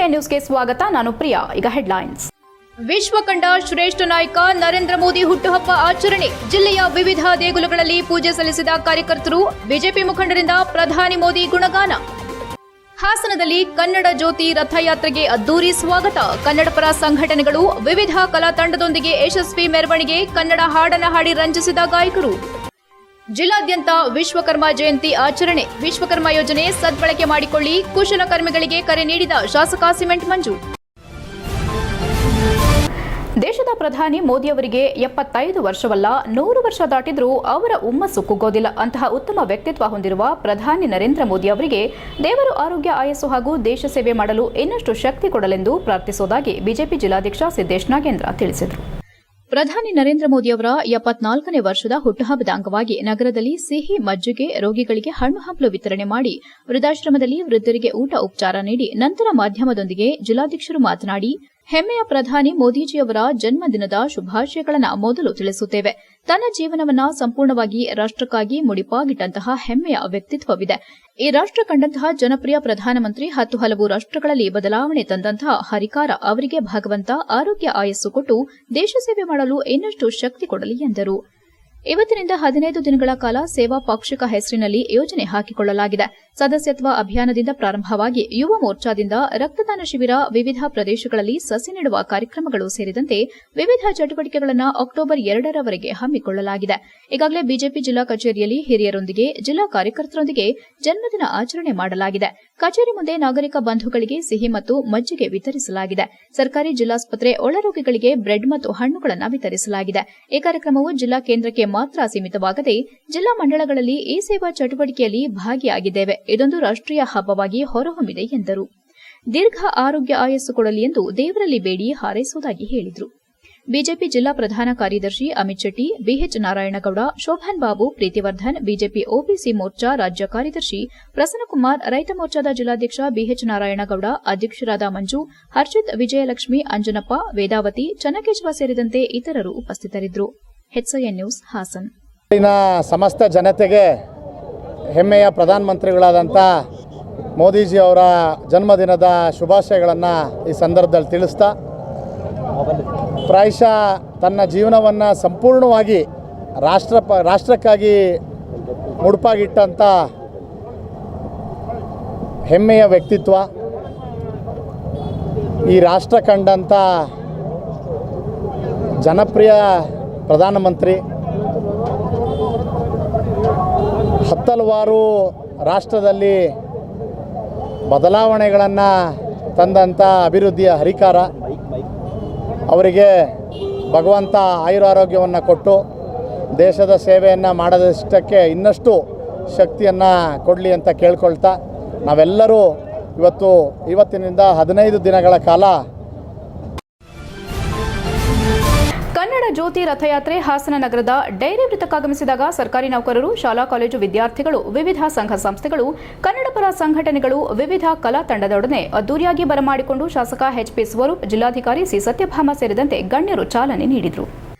ಹೆಚ್ಐ ನ್ಯೂಸ್ಗೆ ಸ್ವಾಗತ. ನಾನು ಪ್ರಿಯಾ. ಈಗ ಹೆಡ್ಲೈನ್ಸ್. ವಿಶ್ವ ಕಂಡ ಶ್ರೇಷ್ಠ ನಾಯಕ ನರೇಂದ್ರ ಮೋದಿ ಹುಟ್ಟುಹಬ್ಬ ಆಚರಣೆ. ಜಿಲ್ಲೆಯ ವಿವಿಧ ದೇಗುಲಗಳಲ್ಲಿ ಪೂಜೆ ಸಲ್ಲಿಸಿದ ಕಾರ್ಯಕರ್ತರು. ಬಿಜೆಪಿ ಮುಖಂಡರಿಂದ ಪ್ರಧಾನಿ ಮೋದಿ ಗುಣಗಾನ. ಹಾಸನದಲ್ಲಿ ಕನ್ನಡ ಜ್ಯೋತಿ ರಥಯಾತ್ರೆಗೆ ಅದ್ದೂರಿ ಸ್ವಾಗತ. ಕನ್ನಡಪರ ಸಂಘಟನೆಗಳು ವಿವಿಧ ಕಲಾ ತಂಡದೊಂದಿಗೆ ಯಶಸ್ವಿ ಮೆರವಣಿಗೆ. ಕನ್ನಡ ಹಾಡನ್ನು ಹಾಡಿ ರಂಜಿಸಿದ ಗಾಯಕರು. ಜಿಲ್ಲಾದ್ಯಂತ ವಿಶ್ವಕರ್ಮ ಜಯಂತಿ ಆಚರಣೆ. ವಿಶ್ವಕರ್ಮ ಯೋಜನೆ ಸದ್ಬಳಕೆ ಮಾಡಿಕೊಳ್ಳಿ. ಕುಶಲಕರ್ಮಿಗಳಿಗೆ ಕರೆ ನೀಡಿದ ಶಾಸಕ ಸಿಮೆಂಟ್ ಮಂಜು. ದೇಶದ ಪ್ರಧಾನಿ ಮೋದಿಯವರಿಗೆ 75 ವರ್ಷವಲ್ಲ 100 ವರ್ಷ ದಾಟಿದ್ರೂ ಅವರ ಹುಮ್ಮಸ್ಸು ಕುಗ್ಗೋದಿಲ್ಲ. ಅಂತಹ ಉತ್ತಮ ವ್ಯಕ್ತಿತ್ವ ಹೊಂದಿರುವ ಪ್ರಧಾನಿ ನರೇಂದ್ರ ಮೋದಿ ಅವರಿಗೆ ದೇವರು ಆರೋಗ್ಯ, ಆಯಸ್ಸು ಹಾಗೂ ದೇಶ ಸೇವೆ ಮಾಡಲು ಇನ್ನಷ್ಟು ಶಕ್ತಿ ಕೊಡಲೆಂದು ಪ್ರಾರ್ಥಿಸುವುದಾಗಿ ಬಿಜೆಪಿ ಜಿಲ್ಲಾಧ್ಯಕ್ಷ ಸಿದ್ದೇಶ್ ನಾಗೇಂದ್ರ ತಿಳಿಸಿದರು. ಪ್ರಧಾನಿ ನರೇಂದ್ರ ಮೋದಿಯವರ 74ನೇ ವರ್ಷದ ಹುಟ್ಟುಹಬ್ಬದ ಅಂಗವಾಗಿ ನಗರದಲ್ಲಿ ಸಿಹಿ ಮಜ್ಜಿಗೆ ರೋಗಿಗಳಿಗೆ ಹಣ್ಣು ಹಂಪಲು ವಿತರಣೆ ಮಾಡಿ ವೃದ್ಧಾಶ್ರಮದಲ್ಲಿ ವೃದ್ಧರಿಗೆ ಊಟ ಉಪಚಾರ ನೀಡಿ ನಂತರ ಮಾಧ್ಯಮದೊಂದಿಗೆ ಜಿಲ್ಲಾಧ್ಯಕ್ಷರು ಮಾತನಾಡಿ, ಹೆಮ್ಮೆಯ ಪ್ರಧಾನಿ ಮೋದಿಜಿಯವರ ಜನ್ಮದಿನದ ಶುಭಾಶಯಗಳನ್ನು ಮೊದಲು ತಿಳಿಸುತ್ತೇವೆ. ತನ್ನ ಜೀವನವನ್ನ ಸಂಪೂರ್ಣವಾಗಿ ರಾಷ್ಟಕ್ಕಾಗಿ ಮುಡಿಪಾಗಿಟ್ಟಂತಹ ಹೆಮ್ಮೆಯ ವ್ಯಕ್ತಿತ್ವವಿದೆ. ಈ ರಾಷ್ಟ ಕಂಡಂತಹ ಜನಪ್ರಿಯ ಪ್ರಧಾನಮಂತ್ರಿ 10 ಹಲವು ರಾಷ್ಟಗಳಲ್ಲಿ ಬದಲಾವಣೆ ತಂದಂತಹ ಹರಿಕಾರ ಅವರಿಗೆ ಭಗವಂತ ಆರೋಗ್ಯ, ಆಯಸ್ಸು ಕೊಟ್ಟು ದೇಶ ಸೇವೆ ಮಾಡಲು ಇನ್ನಷ್ಟು ಶಕ್ತಿ ಕೊಡಲಿ ಎಂದರು. ಇವತ್ತಿನಿಂದ 15 ದಿನಗಳ ಕಾಲ ಸೇವಾ ಪಾಕ್ಷಿಕ ಹೆಸರಿನಲ್ಲಿ ಯೋಜನೆ ಹಾಕಿಕೊಳ್ಳಲಾಗಿದೆ. ಸದಸ್ಯತ್ವ ಅಭಿಯಾನದಿಂದ ಪ್ರಾರಂಭವಾಗಿ ಯುವ ಮೋರ್ಚಾದಿಂದ ರಕ್ತದಾನ ಶಿಬಿರ, ವಿವಿಧ ಪ್ರದೇಶಗಳಲ್ಲಿ ಸಸಿ ನೆಡುವ ಕಾರ್ಯಕ್ರಮಗಳು ಸೇರಿದಂತೆ ವಿವಿಧ ಚಟುವಟಿಕೆಗಳನ್ನು ಅಕ್ಟೋಬರ್ 2ರವರೆಗೆ ಹಮ್ಮಿಕೊಳ್ಳಲಾಗಿದೆ. ಈಗಾಗಲೇ ಬಿಜೆಪಿ ಜಿಲ್ಲಾ ಕಚೇರಿಯಲ್ಲಿ ಹಿರಿಯರೊಂದಿಗೆ, ಜಿಲ್ಲಾ ಕಾರ್ಯಕರ್ತರೊಂದಿಗೆ ಜನ್ಮದಿನ ಆಚರಣೆ ಮಾಡಲಾಗಿದೆ. ಕಚೇರಿ ಮುಂದೆ ನಾಗರಿಕ ಬಂಧುಗಳಿಗೆ ಸಿಹಿ ಮತ್ತು ಮಜ್ಜಿಗೆ ವಿತರಿಸಲಾಗಿದೆ. ಸರ್ಕಾರಿ ಜಿಲ್ಲಾಸ್ಪತ್ರೆ ಒಳರೋಗಿಗಳಿಗೆ ಬ್ರೆಡ್ ಮತ್ತು ಹಣ್ಣುಗಳನ್ನು ವಿತರಿಸಲಾಗಿದೆ. ಈ ಕಾರ್ಯಕ್ರಮವು ಜಿಲ್ಲಾ ಕೇಂದ್ರಕ್ಕೆ ಮಾತ್ರ ಸೀಮಿತವಾಗದೆ ಜಿಲ್ಲಾ ಮಂಡಳಗಳಲ್ಲಿ ಈ ಸೇವಾ ಚಟುವಟಿಕೆಯಲ್ಲಿ ಭಾಗಿಯಾಗಿದ್ದೇವೆ. ಇದೊಂದು ರಾಷ್ಟೀಯ ಹಬ್ಬವಾಗಿ ಹೊರಹೊಮ್ಮಿದೆ ಎಂದರು. ದೀರ್ಘ ಆರೋಗ್ಯ, ಆಯಸ್ಸು ಕೊಡಲಿ ಎಂದು ದೇವರಲ್ಲಿ ಬೇಡಿ ಹಾರೈಸುವುದಾಗಿ ಹೇಳಿದರು. ಬಿಜೆಪಿ ಜಿಲ್ಲಾ ಪ್ರಧಾನ ಕಾರ್ಯದರ್ಶಿ Amit Shetty, BH Narayanagowda, Shobhan Babu, Preethivardhan, BJP OBC Morcha ರಾಜ್ಯ ಕಾರ್ಯದರ್ಶಿ ಪ್ರಸನ್ನಕುಮಾರ್, ರೈತ ಮೋರ್ಚಾದ ಜಿಲ್ಲಾಧ್ಯಕ್ಷ ಬಿಎಚ್ ನಾರಾಯಣಗೌಡ, ಅಧ್ಯಕ್ಷರಾದ ಮಂಜು, ಹರ್ಷಿತ್, ವಿಜಯಲಕ್ಷ್ಮಿ, ಅಂಜನಪ್ಪ, ವೇದಾವತಿ, ಚನ್ನಕೇಶವ ಸೇರಿದಂತೆ ಇತರರು ಉಪಸ್ಥಿತರಿದ್ದರು. HIN news, Hassan. ಸಮಸ್ತ ಜನತೆಗೆ ಹೆಮ್ಮೆಯ ಪ್ರಧಾನಮಂತ್ರಿಗಳಾದಂಥ ಮೋದಿಜಿ ಅವರ ಜನ್ಮದಿನದ ಶುಭಾಶಯಗಳನ್ನು ಈ ಸಂದರ್ಭದಲ್ಲಿ ತಿಳಿಸ್ತಾ, ಪ್ರಾಯಶಃ ತನ್ನ ಜೀವನವನ್ನು ಸಂಪೂರ್ಣವಾಗಿ ರಾಷ್ಟ್ರಕ್ಕಾಗಿ ಮುಡುಪಾಗಿಟ್ಟಂಥ ಹೆಮ್ಮೆಯ ವ್ಯಕ್ತಿತ್ವ, ಈ ರಾಷ್ಟ್ರ ಕಂಡಂಥ ಜನಪ್ರಿಯ ಪ್ರಧಾನಮಂತ್ರಿ, ಹಲವಾರು ರಾಷ್ಟ್ರದಲ್ಲಿ ಬದಲಾವಣೆಗಳನ್ನು ತಂದಂಥ ಅಭಿವೃದ್ಧಿಯ ಹರಿಕಾರ, ಅವರಿಗೆ ಭಗವಂತ ಆಯುರಾರೋಗ್ಯವನ್ನು ಕೊಟ್ಟು ದೇಶದ ಸೇವೆಯನ್ನು ಮಾಡೋದಷ್ಟಕ್ಕೆ ಇನ್ನಷ್ಟು ಶಕ್ತಿಯನ್ನು ಕೊಡಲಿ ಅಂತ ಕೇಳ್ಕೊಳ್ತಾ, ನಾವೆಲ್ಲರೂ ಇವತ್ತಿನಿಂದ 15 ದಿನಗಳ ಕಾಲ ಕನ್ನಡ ಜ್ಯೋತಿ ರಥಯಾತ್ರೆ ಹಾಸನ ನಗರದ ಡೈರಿ ವೃತ್ತಕ್ಕಾಗಮಿಸಿದಾಗ ಸರ್ಕಾರಿ ನೌಕರರು, ಶಾಲಾ ಕಾಲೇಜು ವಿದ್ಯಾರ್ಥಿಗಳು, ವಿವಿಧ ಸಂಘ ಸಂಸ್ಥೆಗಳು, ಕನ್ನಡಪರ ಸಂಘಟನೆಗಳು, ವಿವಿಧ ಕಲಾ ತಂಡದೊಡನೆ ಅದ್ದೂರಿಯಾಗಿ ಬರಮಾಡಿಕೊಂಡು ಶಾಸಕ ಎಚ್ಪಿ ಸ್ವರೂಪ್, ಜಿಲ್ಲಾಧಿಕಾರಿ ಸಿ ಸತ್ಯಭಾಮ ಸೇರಿದಂತೆ ಗಣ್ಯರು ಚಾಲನೆ ನೀಡಿದರು.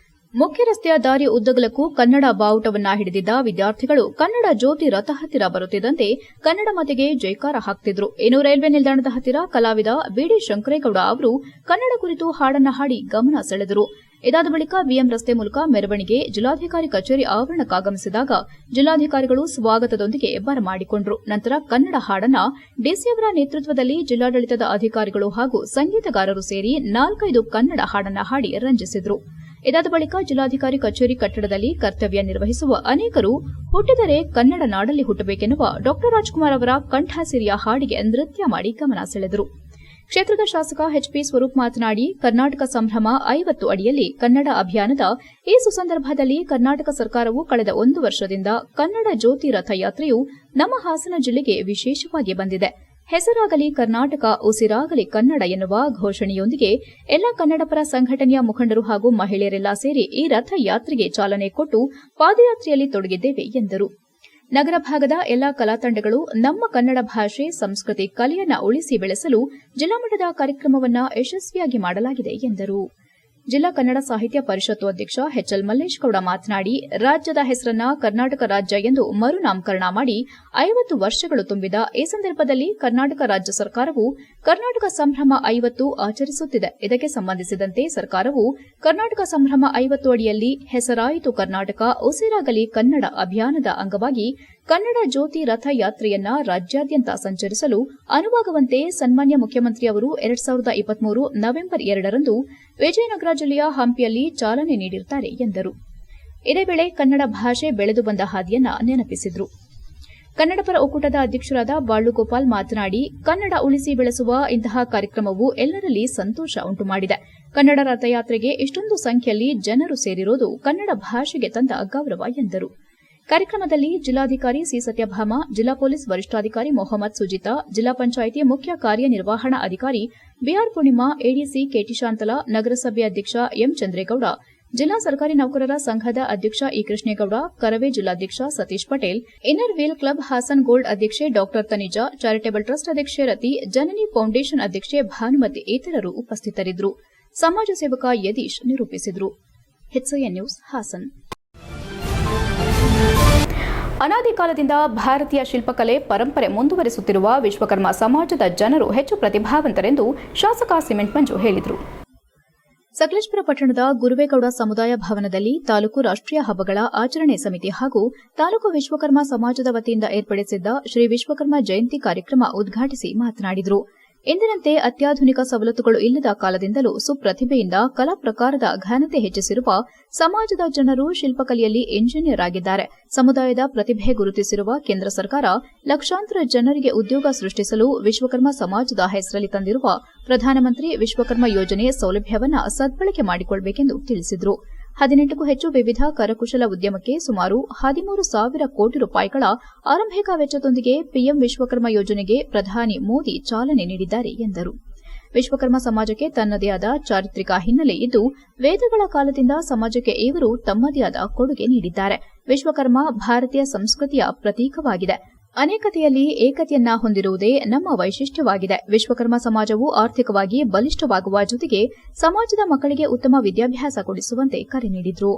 ಮುಖ್ಯ ರಸ್ತೆಯ ದಾರಿ ಉದ್ದಗಲಕ್ಕೂ ಕನ್ನಡ ಬಾವುಟವನ್ನ ಹಿಡಿದಿದ್ದ ವಿದ್ಯಾರ್ಥಿಗಳು ಕನ್ನಡ ಜ್ಯೋತಿ ರಥ ಹತ್ತಿರ ಬರುತ್ತಿದ್ದಂತೆ ಕನ್ನಡ ಮಾತೆಗೆ ಜೈಕಾರ ಹಾಕ್ತಿದ್ರು. ಇನ್ನು ರೈಲ್ವೆ ನಿಲ್ದಾಣದ ಹತ್ತಿರ ಕಲಾವಿದ ಬಿಡಿ ಶಂಕರೇಗೌಡ ಅವರು ಕನ್ನಡ ಕುರಿತು ಹಾಡನ್ನ ಹಾಡಿ ಗಮನ ಸೆಳೆದರು. ಇದಾದ ಬಳಿಕ ವಿಎಂ ರಸ್ತೆ ಮೂಲಕ ಮೆರವಣಿಗೆ ಜಿಲ್ಲಾಧಿಕಾರಿ ಕಚೇರಿ ಆವರಣಕ್ಕಾಗಮಿಸಿದಾಗ ಜಿಲ್ಲಾಧಿಕಾರಿಗಳು ಸ್ವಾಗತದೊಂದಿಗೆ ಬರಮಾಡಿಕೊಂಡರು. ನಂತರ ಕನ್ನಡ ಹಾಡನ್ನ ಡಿಸಿಯವರ ನೇತೃತ್ವದಲ್ಲಿ ಜಿಲ್ಲಾಡಳಿತದ ಅಧಿಕಾರಿಗಳು ಹಾಗೂ ಸಂಗೀತಗಾರರು ಸೇರಿ 4-5 ಕನ್ನಡ ಹಾಡನ್ನ ಹಾಡಿ ರಂಜಿಸಿದರು. ಇದಾದ ಬಳಿಕ ಜಿಲ್ಲಾಧಿಕಾರಿ ಕಚೇರಿ ಕಟ್ಟಡದಲ್ಲಿ ಕರ್ತವ್ಯ ನಿರ್ವಹಿಸುವ ಅನೇಕರು ಹುಟ್ಟಿದರೆ ಕನ್ನಡ ನಾಡಲ್ಲಿ ಹುಟ್ಟಬೇಕೆನ್ನುವ ಡಾ ರಾಜ್ಕುಮಾರ್ ಅವರ ಕಂಠಸಿರಿಯ ಹಾಡಿಗೆ ನೃತ್ಯ ಮಾಡಿ ಗಮನ ಸೆಳೆದರು. ಕ್ಷೇತ್ರದ ಶಾಸಕ ಎಚ್ಪಿ ಸ್ವರೂಪ್ ಮಾತನಾಡಿ, ಕರ್ನಾಟಕ ಸಂಭ್ರಮ 50 ಅಡಿಯಲ್ಲಿ ಕನ್ನಡ ಅಭಿಯಾನದ ಈ ಸುಸಂದರ್ಭದಲ್ಲಿ ಕರ್ನಾಟಕ ಸರ್ಕಾರವು ಕಳೆದ 1 ವರ್ಷದಿಂದ ಕನ್ನಡ ಜ್ಯೋತಿ ರಥಯಾತ್ರೆಯು ನಮ್ಮ ಹಾಸನ ಜಿಲ್ಲೆಗೆ ವಿಶೇಷವಾಗಿ ಬಂದಿದೆ. ಹೆಸರಾಗಲಿ ಕರ್ನಾಟಕ, ಉಸಿರಾಗಲಿ ಕನ್ನಡ ಎನ್ನುವ ಘೋಷಣೆಯೊಂದಿಗೆ ಎಲ್ಲ ಕನ್ನಡಪರ ಸಂಘಟನೆಯ ಮುಖಂಡರು ಹಾಗೂ ಮಹಿಳೆಯರೆಲ್ಲ ಸೇರಿ ಈ ರಥಯಾತ್ರೆಗೆ ಚಾಲನೆ ಕೊಟ್ಟು ಪಾದಯಾತ್ರೆಯಲ್ಲಿ ತೊಡಗಿದ್ದೇವೆ ಎಂದರು. ನಗರ ಭಾಗದ ಎಲ್ಲಾ ಕಲಾ ತಂಡಗಳು ನಮ್ಮ ಕನ್ನಡ ಭಾಷೆ, ಸಂಸ್ಕೃತಿ, ಕಲೆಯನ್ನು ಉಳಿಸಿ ಬೆಳೆಸಲು ಜಿಲ್ಲಾ ಮಟ್ಟದ ಕಾರ್ಯಕ್ರಮವನ್ನು ಯಶಸ್ವಿಯಾಗಿ ಮಾಡಲಾಗಿದೆ ಎಂದರು. ಜಿಲ್ಲಾ ಕನ್ನಡ ಸಾಹಿತ್ಯ ಪರಿಷತ್ತು ಅಧ್ಯಕ್ಷ ಎಚ್ಎಲ್ ಮಲ್ಲೇಶ್ ಗೌಡ ಮಾತನಾಡಿ, ರಾಜ್ಯದ ಹೆಸರನ್ನ ಕರ್ನಾಟಕ ರಾಜ್ಯ ಎಂದು ಮರುನಾಮಕರಣ ಮಾಡಿ 50 ವರ್ಷಗಳು ತುಂಬಿದ ಈ ಸಂದರ್ಭದಲ್ಲಿ ಕರ್ನಾಟಕ ರಾಜ್ಯ ಸರ್ಕಾರವು ಕರ್ನಾಟಕ ಸಂಭ್ರಮ 50 ಆಚರಿಸುತ್ತಿದೆ. ಇದಕ್ಕೆ ಸಂಬಂಧಿಸಿದಂತೆ ಸರ್ಕಾರವು ಕರ್ನಾಟಕ ಸಂಭ್ರಮ 50 ಅಡಿಯಲ್ಲಿ ಹೆಸರಾಯಿತು ಕರ್ನಾಟಕ ಉಸಿರಾಗಲಿ ಕನ್ನಡ ಅಭಿಯಾನದ ಅಂಗವಾಗಿ ಕನ್ನಡ ಜ್ಯೋತಿ ರಥಯಾತ್ರೆಯನ್ನ ರಾಜ್ಯಾದ್ಯಂತ ಸಂಚರಿಸಲು ಅನುವಾಗುವಂತೆ ಸನ್ಮಾನ್ಯ ಮುಖ್ಯಮಂತ್ರಿ ಅವರು 2023 ನವೆಂಬರ್ 2ರಂದು ವಿಜಯನಗರ ಜಿಲ್ಲೆಯ ಹಂಪಿಯಲ್ಲಿ ಚಾಲನೆ ನೀಡಿರುತ್ತಾರೆ ಎಂದರು. ಇದೇ ವೇಳೆ ಕನ್ನಡ ಭಾಷೆ ಬೆಳೆದು ಬಂದ ಹಾದಿಯನ್ನ ನೆನಪಿಸಿದರು. ಕನ್ನಡಪರ ಒಕ್ಕೂಟದ ಅಧ್ಯಕ್ಷರಾದ ಬಾಳುಗೋಪಾಲ್ ಮಾತನಾಡಿ, ಕನ್ನಡ ಉಳಿಸಿ ಬೆಳೆಸುವ ಇಂತಹ ಕಾರ್ಯಕ್ರಮವು ಎಲ್ಲರಲ್ಲಿ ಸಂತೋಷ ಉಂಟುಮಾಡಿದೆ. ಕನ್ನಡ ರಥಯಾತ್ರೆಗೆ ಇಷ್ಟೊಂದು ಸಂಖ್ಯೆಯಲ್ಲಿ ಜನರು ಸೇರಿರುವುದು ಕನ್ನಡ ಭಾಷೆಗೆ ತಂದ ಗೌರವ ಎಂದರು. ಕಾರ್ಯಕ್ರಮದಲ್ಲಿ ಜಿಲ್ಲಾಧಿಕಾರಿ ಸಿ ಸತ್ಯಭಾಮ, ಜಿಲ್ಲಾ ಪೊಲೀಸ್ ವರಿಷ್ಠಾಧಿಕಾರಿ ಮೊಹಮ್ಮದ್ ಸುಜಿತಾ, ಜಿಲ್ಲಾ ಪಂಚಾಯಿತಿ ಮುಖ್ಯ ಕಾರ್ಯನಿರ್ವಹಣಾ ಅಧಿಕಾರಿ BR Poornima, ADC KT Shantala, ನಗರಸಭೆ ಅಧ್ಯಕ್ಷ ಎಂ ಚಂದ್ರೇಗೌಡ, ಜಿಲ್ಲಾ ಸರ್ಕಾರಿ ನೌಕರರ ಸಂಘದ ಅಧ್ಯಕ್ಷ ಇ ಕೃಷ್ಣೇಗೌಡ, ಕರವೇ ಜಿಲ್ಲಾಧ್ಯಕ್ಷ Satish Patel, inner wheel club Hassan gold ಅಧ್ಯಕ್ಷೆ ಡಾ ತನಿಜಾ, ಚಾರಿಟೇಬಲ್ ಟ್ರಸ್ಟ್ ಅಧ್ಯಕ್ಷೆ ರತಿ, ಜನನಿ ಫೌಂಡೇಶನ್ ಅಧ್ಯಕ್ಷೆ ಭಾನುಮತಿ ಇತರರು ಉಪಸ್ಥಿತರಿದ್ದರು. ಸಮಾಜ ಸೇವಕ ಯದೀಶ್ ನಿರೂಪಿಸಿದರು. ಎಚ್ಎಎನ್ ನ್ಯೂಸ್ ಹಾಸನ್. ಅನಾದಿ ಕಾಲದಿಂದ ಭಾರತೀಯ ಶಿಲ್ಪಕಲೆ ಪರಂಪರೆ ಮುಂದುವರಿಸುತ್ತಿರುವ ವಿಶ್ವಕರ್ಮ ಸಮಾಜದ ಜನರು ಹೆಚ್ಚು ಪ್ರತಿಭಾವಂತರೆಂದು ಶಾಸಕ ಸಿಮೆಂಟ್ ಮಂಜು ಹೇಳಿದರು. ಸಕಲೇಶಪುರ ಪಟ್ಟಣದ ಗುರುವೇಗೌಡ ಸಮುದಾಯ ಭವನದಲ್ಲಿ ತಾಲೂಕು ರಾಷ್ಟ್ರೀಯ ಹಬ್ಬಗಳ ಆಚರಣೆ ಸಮಿತಿ ಹಾಗೂ ತಾಲೂಕು ವಿಶ್ವಕರ್ಮ ಸಮಾಜದ ವತಿಯಿಂದ ಏರ್ಪಡಿಸಿದ್ದ ಶ್ರೀ ವಿಶ್ವಕರ್ಮ ಜಯಂತಿ ಕಾರ್ಯಕ್ರಮ ಉದ್ಘಾಟಿಸಿ ಮಾತನಾಡಿದರು. ಎಂದಿನಂತೆ ಅತ್ಯಾಧುನಿಕ ಸವಲತ್ತುಗಳು ಇಲ್ಲದ ಕಾಲದಿಂದಲೂ ಸುಪ್ರತಿಭೆಯಿಂದ ಕಲಾ ಪ್ರಕಾರದ ಘನತೆ ಹೆಚ್ಚಿಸಿರುವ ಸಮಾಜದ ಜನರು ಶಿಲ್ಪಕಲೆಯಲ್ಲಿ ಎಂಜಿನಿಯರ್ ಆಗಿದ್ದಾರೆ. ಸಮುದಾಯದ ಪ್ರತಿಭೆ ಗುರುತಿಸಿರುವ ಕೇಂದ್ರ ಸರ್ಕಾರ ಲಕ್ಷಾಂತರ ಜನರಿಗೆ ಉದ್ಯೋಗ ಸೃಷ್ಟಿಸಲು ವಿಶ್ವಕರ್ಮ ಸಮಾಜದ ಹೆಸರಲ್ಲಿ ತಂದಿರುವ ಪ್ರಧಾನಮಂತ್ರಿ ವಿಶ್ವಕರ್ಮ ಯೋಜನೆ ಸೌಲಭ್ಯವನ್ನು ಸದ್ಬಳಕೆ ಮಾಡಿಕೊಳ್ಳಬೇಕೆಂದು ತಿಳಿಸಿದರು. 18ಕ್ಕೂ ಹೆಚ್ಚು ವಿವಿಧ ಕರಕುಶಲ ಉದ್ಯಮಕ್ಕೆ ಸುಮಾರು 13,000 ಕೋಟಿ ರೂಪಾಯಿಗಳ ಆರಂಭಿಕ ವೆಚ್ಚದೊಂದಿಗೆ ಪಿಎಂ ವಿಶ್ವಕರ್ಮ ಯೋಜನೆಗೆ ಪ್ರಧಾನಿ ಮೋದಿ ಚಾಲನೆ ನೀಡಿದ್ದಾರೆ ಎಂದರು. ವಿಶ್ವಕರ್ಮ ಸಮಾಜಕ್ಕೆ ತನ್ನದೇ ಆದ ಚಾರಿತ್ರಿಕ ಹಿನ್ನೆಲೆ ಇದ್ದು, ವೇದಗಳ ಕಾಲದಿಂದ ಸಮಾಜಕ್ಕೆ ಇವರು ತಮ್ಮದೇ ಆದ ಕೊಡುಗೆ ನೀಡಿದ್ದಾರೆ. ವಿಶ್ವಕರ್ಮ ಭಾರತೀಯ ಸಂಸ್ಕೃತಿಯ ಪ್ರತೀಕವಾಗಿದೆ. ಅನೇಕತೆಯಲ್ಲಿ ಏಕತೆಯನ್ನ ಹೊಂದಿರುವುದೇ ನಮ್ಮ ವೈಶಿಷ್ಟ್ಯವಾಗಿದೆ. ವಿಶ್ವಕರ್ಮ ಸಮಾಜವು ಆರ್ಥಿಕವಾಗಿ ಬಲಿಷ್ಠವಾಗುವ ಜೊತೆಗೆ ಸಮಾಜದ ಮಕ್ಕಳಿಗೆ ಉತ್ತಮ ವಿದ್ಯಾಭ್ಯಾಸ ಕೊಡಿಸುವಂತೆ ಕರೆ ನೀಡಿದರು.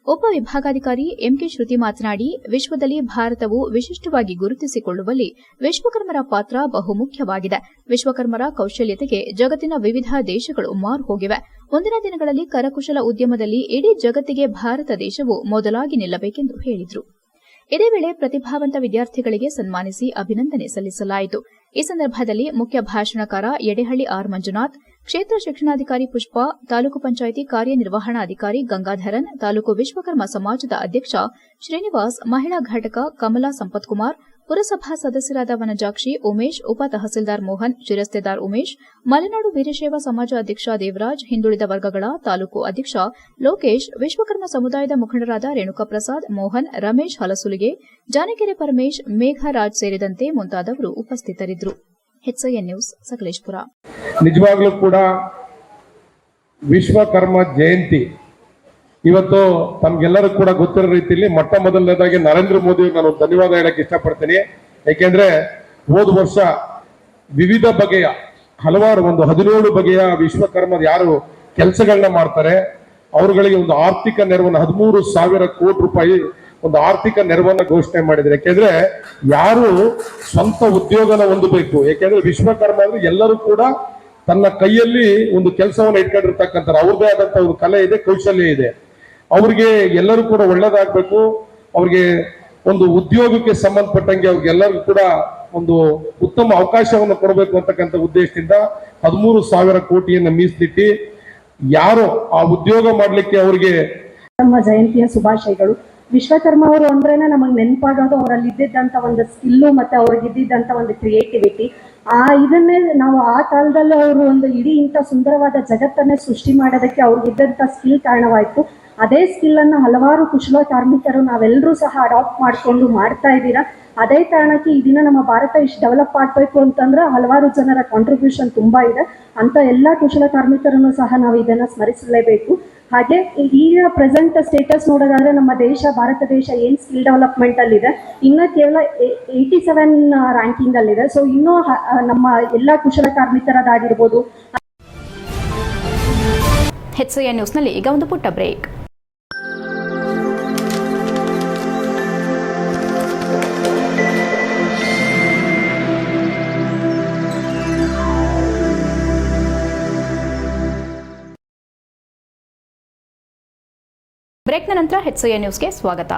ಉಪವಿಭಾಗಾಧಿಕಾರಿ ಎಂಕೆ ಶ್ರುತಿ ಮಾತನಾಡಿ, ವಿಶ್ವದಲ್ಲಿ ಭಾರತವು ವಿಶಿಷ್ಟವಾಗಿ ಗುರುತಿಸಿಕೊಳ್ಳುವಲ್ಲಿ ವಿಶ್ವಕರ್ಮರ ಪಾತ್ರ ಬಹುಮುಖ್ಯವಾಗಿದೆ. ವಿಶ್ವಕರ್ಮರ ಕೌಶಲ್ಯತೆಗೆ ಜಗತ್ತಿನ ವಿವಿಧ ದೇಶಗಳು ಮಾರು ಹೋಗಿವೆ. ಮುಂದಿನ ದಿನಗಳಲ್ಲಿ ಕರಕುಶಲ ಉದ್ಯಮದಲ್ಲಿ ಇಡೀ ಜಗತ್ತಿಗೆ ಭಾರತ ದೇಶವು ಮೊದಲಾಗಿ ನಿಲ್ಲಬೇಕೆಂದು ಹೇಳಿದರು. ಇದೇ ವೇಳೆ ಪ್ರತಿಭಾವಂತ ವಿದ್ಯಾರ್ಥಿಗಳಿಗೆ ಸನ್ಮಾನಿಸಿ ಅಭಿನಂದನೆ ಸಲ್ಲಿಸಲಾಯಿತು. ಈ ಸಂದರ್ಭದಲ್ಲಿ ಮುಖ್ಯ ಭಾಷಣಕಾರ ಯಡೇಹಳ್ಳಿ ಆರ್ ಮಂಜುನಾಥ್, ಕ್ಷೇತ್ರ ಶಿಕ್ಷಣಾಧಿಕಾರಿ ಪುಷ್ಪ, ತಾಲೂಕು ಪಂಚಾಯಿತಿ ಕಾರ್ಯನಿರ್ವಹಣಾಧಿಕಾರಿ ಗಂಗಾಧರನ್, ತಾಲೂಕು ವಿಶ್ವಕರ್ಮ ಸಮಾಜದ ಅಧ್ಯಕ್ಷ ಶ್ರೀನಿವಾಸ್, ಮಹಿಳಾ ಘಟಕ ಕಮಲಾ ಸಂಪತ್ಕುಮಾರ್, ಪುರಸಭಾ ಸದಸ್ಯರಾದ ವನಜಾಕ್ಷಿ, ಉಮೇಶ್, ಉಪ ತಹಸೀಲ್ದಾರ್ ಮೋಹನ್, ಶಿರಸ್ತೆದಾರ್ ಉಮೇಶ್, ಮಲೆನಾಡು ವೀರಶೈವ ಸಮಾಜ ಅಧ್ಯಕ್ಷ ದೇವರಾಜ್, ಹಿಂದುಳಿದ ವರ್ಗಗಳ ತಾಲೂಕು ಅಧ್ಯಕ್ಷ ಲೋಕೇಶ್, ವಿಶ್ವಕರ್ಮ ಸಮುದಾಯದ ಮುಖಂಡರಾದ ರೇಣುಕಾ ಪ್ರಸಾದ್, ಮೋಹನ್, ರಮೇಶ್ ಹಲಸುಲಿಗೆ, ಜಾನಕೆರೆ ಪರಮೇಶ್, ಮೇಘರಾಜ್ ಸೇರಿದಂತೆ ಮುಂತಾದವರು ಉಪಸ್ಥಿತರಿದ್ದರು. ಎಚ್ಎಎನ್ ನ್ಯೂಸ್ ಸಕಲೇಶಪುರ. ನಿಜವಾಗ್ಲೂ ಕೂಡ ವಿಶ್ವಕರ್ಮ ಜಯಂತಿ ಇವತ್ತು ತಮ್ಗೆಲ್ಲರೂ ಕೂಡ ಗೊತ್ತಿರೋ ರೀತಿಯಲ್ಲಿ ಮೊಟ್ಟ ಮೊದಲನೇದಾಗಿ ನರೇಂದ್ರ ಮೋದಿ ನಾನು ಧನ್ಯವಾದ ಹೇಳಕ್ಕೆ ಇಷ್ಟಪಡ್ತೀನಿ. ಯಾಕೆಂದ್ರೆ ಹೋದ ವರ್ಷ ವಿವಿಧ ಬಗೆಯ ಹಲವಾರು 17 ಬಗೆಯ ವಿಶ್ವಕರ್ಮ ಯಾರು ಕೆಲಸಗಳನ್ನ ಮಾಡ್ತಾರೆ ಅವರುಗಳಿಗೆ ಒಂದು ಆರ್ಥಿಕ ನೆರವನ್ನು 13,000 ಕೋಟಿ ರೂಪಾಯಿ ಒಂದು ಆರ್ಥಿಕ ನೆರವನ್ನ ಘೋಷಣೆ ಮಾಡಿದ್ದಾರೆ. ಯಾಕೆಂದ್ರೆ ಯಾರು ಸ್ವಂತ ಉದ್ಯೋಗನ ಹೊಂದಬೇಕು. ಯಾಕೆಂದ್ರೆ ವಿಶ್ವಕರ್ಮ ಅಂದ್ರೆ ಎಲ್ಲರೂ ಕೂಡ ತನ್ನ ಕೈಯಲ್ಲಿ ಒಂದು ಕೆಲಸವನ್ನು ಇಟ್ಕೊಂಡಿರ್ತಕ್ಕಂಥ ಅವ್ರದೇ ಆದಂತ ಒಂದು ಕಲೆ ಇದೆ, ಕೌಶಲ್ಯ ಇದೆ. ಅವ್ರಿಗೆ ಎಲ್ಲರೂ ಕೂಡ ಒಳ್ಳೇದಾಗಬೇಕು. ಅವ್ರಿಗೆ ಒಂದು ಉದ್ಯೋಗಕ್ಕೆ ಸಂಬಂಧಪಟ್ಟಂಗೆ ಅವ್ರಿಗೆಲ್ಲರಿಗೂ ಕೂಡ ಒಂದು ಉತ್ತಮ ಅವಕಾಶವನ್ನು ಕೊಡಬೇಕು ಅಂತಕ್ಕಂಥ ಉದ್ದೇಶದಿಂದ 13,000 ಕೋಟಿಯನ್ನು ಮೀಸಲಿಟ್ಟು ಯಾರು ಆ ಉದ್ಯೋಗ ಮಾಡ್ಲಿಕ್ಕೆ ಅವರಿಗೆ ನಮ್ಮ ಜಯಂತಿಯ ಶುಭಾಶಯಗಳು. ವಿಶ್ವಕರ್ಮ ಅವರು ಅಂದ್ರೇನೆ ನಮಗೆ ನೆನಪಾಗೋದು ಅವರಲ್ಲಿ ಇದ್ದಿದ್ದಂತ ಒಂದು ಸ್ಕಿಲ್ಲು ಮತ್ತೆ ಅವ್ರಿಗೆ ಇದ್ದಿದ್ದಂತ ಒಂದು ಕ್ರಿಯೇಟಿವಿಟಿ. ಇದನ್ನೇ ನಾವು ಆ ಕಾಲದಲ್ಲಿ ಅವರು ಒಂದು ಇಡೀ ಇಂಥ ಸುಂದರವಾದ ಜಗತ್ತನ್ನೇ ಸೃಷ್ಟಿ ಮಾಡೋದಕ್ಕೆ ಅವ್ರಿಗಿದ್ದಂಥ ಸ್ಕಿಲ್ ಕಾರಣವಾಯಿತು. ಅದೇ ಸ್ಕಿಲ್ ಅನ್ನು ಹಲವಾರು ಕುಶಲ ಕಾರ್ಮಿಕರು ನಾವೆಲ್ಲರೂ ಸಹ ಅಡಾಪ್ಟ್ ಮಾಡಿಕೊಂಡು ಮಾಡ್ತಾ ಇದ್ದೀರಾ. ಅದೇ ಕಾರಣಕ್ಕೆ ಈ ದಿನ ನಮ್ಮ ಭಾರತ ಇಷ್ಟು ಡೆವಲಪ್ ಆಗಬೇಕು ಅಂತಂದ್ರೆ ಹಲವಾರು ಜನರ ಕಾಂಟ್ರಿಬ್ಯೂಷನ್ ತುಂಬಾ ಇದೆ. ಅಂತ ಎಲ್ಲ ಕುಶಲ ಕಾರ್ಮಿಕರನ್ನು ಸಹ ನಾವು ಇದನ್ನ ಸ್ಮರಿಸಲೇಬೇಕು. ಹಾಗೆ ಈಗ ಪ್ರೆಸೆಂಟ್ ಸ್ಟೇಟಸ್ ನೋಡೋದಾದ್ರೆ ನಮ್ಮ ದೇಶ, ಭಾರತ ದೇಶ ಏನು ಸ್ಕಿಲ್ ಡೆವಲಪ್ಮೆಂಟ್ ಅಲ್ಲಿ ಇದೆ, ಇನ್ನು ಕೇವಲ 87 ರ್ಯಾಂಕಿಂಗ್ ಅಲ್ಲಿದೆ. ಸೊ ಇನ್ನೂ ನಮ್ಮ ಎಲ್ಲ ಕುಶಲ ಕಾರ್ಮಿಕರದಾಗಿರ್ಬೋದು. HCN ನ್ಯೂಸ್ನಲ್ಲಿ ಈಗ ಒಂದು ಪುಟ್ಟ ಬ್ರೇಕ್. ಬ್ರೇಕ್ನ ನಂತರ HCN ನ್ಯೂಸ್ಗೆ ಸ್ವಾಗತ.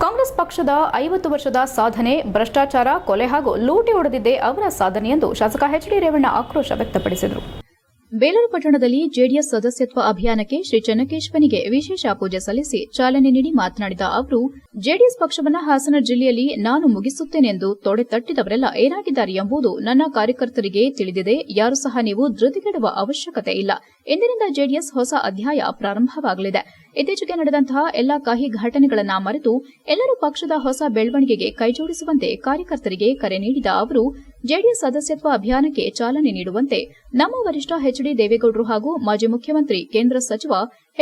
ಕಾಂಗ್ರೆಸ್ ಪಕ್ಷದ 50 ವರ್ಷದ ಸಾಧನೆ ಭ್ರಷ್ಟಾಚಾರ, ಕೊಲೆ ಹಾಗೂ ಲೂಟಿ ಹೊಡೆದಿದ್ದೇ ಅವರ ಸಾಧನೆ ಎಂದು ಶಾಸಕ ಎಚ್.ಡಿ. ರೇವಣ್ಣ ಆಕ್ರೋಶ ವ್ಯಕ್ತಪಡಿಸಿದರು. ಬೇಲೂರು ಪಟ್ಟಣದಲ್ಲಿ ಜೆಡಿಎಸ್ ಸದಸ್ಯತ್ವ ಅಭಿಯಾನಕ್ಕೆ ಶ್ರೀ ಚೆನ್ನಕೇಶವನಿಗೆ ವಿಶೇಷ ಪೂಜೆ ಸಲ್ಲಿಸಿ ಚಾಲನೆ ನೀಡಿ ಮಾತನಾಡಿದ ಅವರು, ಜೆಡಿಎಸ್ ಪಕ್ಷವನ್ನು ಹಾಸನ ಜಿಲ್ಲೆಯಲ್ಲಿ ನಾನು ಮುಗಿಸುತ್ತೇನೆಂದು ತೊಡೆ ತಟ್ಟಿದವರೆಲ್ಲ ಏನಾಗಿದ್ದಾರೆ ಎಂಬುದು ನನ್ನ ಕಾರ್ಯಕರ್ತರಿಗೆ ತಿಳಿದಿದೆ. ಯಾರು ಸಹ ನೀವು ಧೃತಿಗೆಡುವ ಅವಶ್ಯಕತೆ ಇಲ್ಲ. ಇಂದಿನಿಂದ ಜೆಡಿಎಸ್ ಹೊಸ ಅಧ್ಯಾಯ ಪ್ರಾರಂಭವಾಗಲಿದೆ. ಇತ್ತೀಚೆಗೆ ನಡೆದಂತಹ ಎಲ್ಲಾ ಕಹಿ ಘಟನೆಗಳನ್ನು ಮರೆತು ಎಲ್ಲರೂ ಪಕ್ಷದ ಹೊಸ ಬೆಳವಣಿಗೆಗೆ ಕೈಜೋಡಿಸುವಂತೆ ಕಾರ್ಯಕರ್ತರಿಗೆ ಕರೆ ನೀಡಿದ ಅವರು, ಜೆಡಿಎಸ್ ಸದಸ್ಯತ್ವ ಅಭಿಯಾನಕ್ಕೆ ಚಾಲನೆ ನೀಡುವಂತೆ ನಮ್ಮ ವರಿಷ್ಠ ಎಚ್.ಡಿ. ದೇವೇಗೌಡರು ಹಾಗೂ ಮಾಜಿ ಮುಖ್ಯಮಂತ್ರಿ ಕೇಂದ್ರ ಸಚಿವ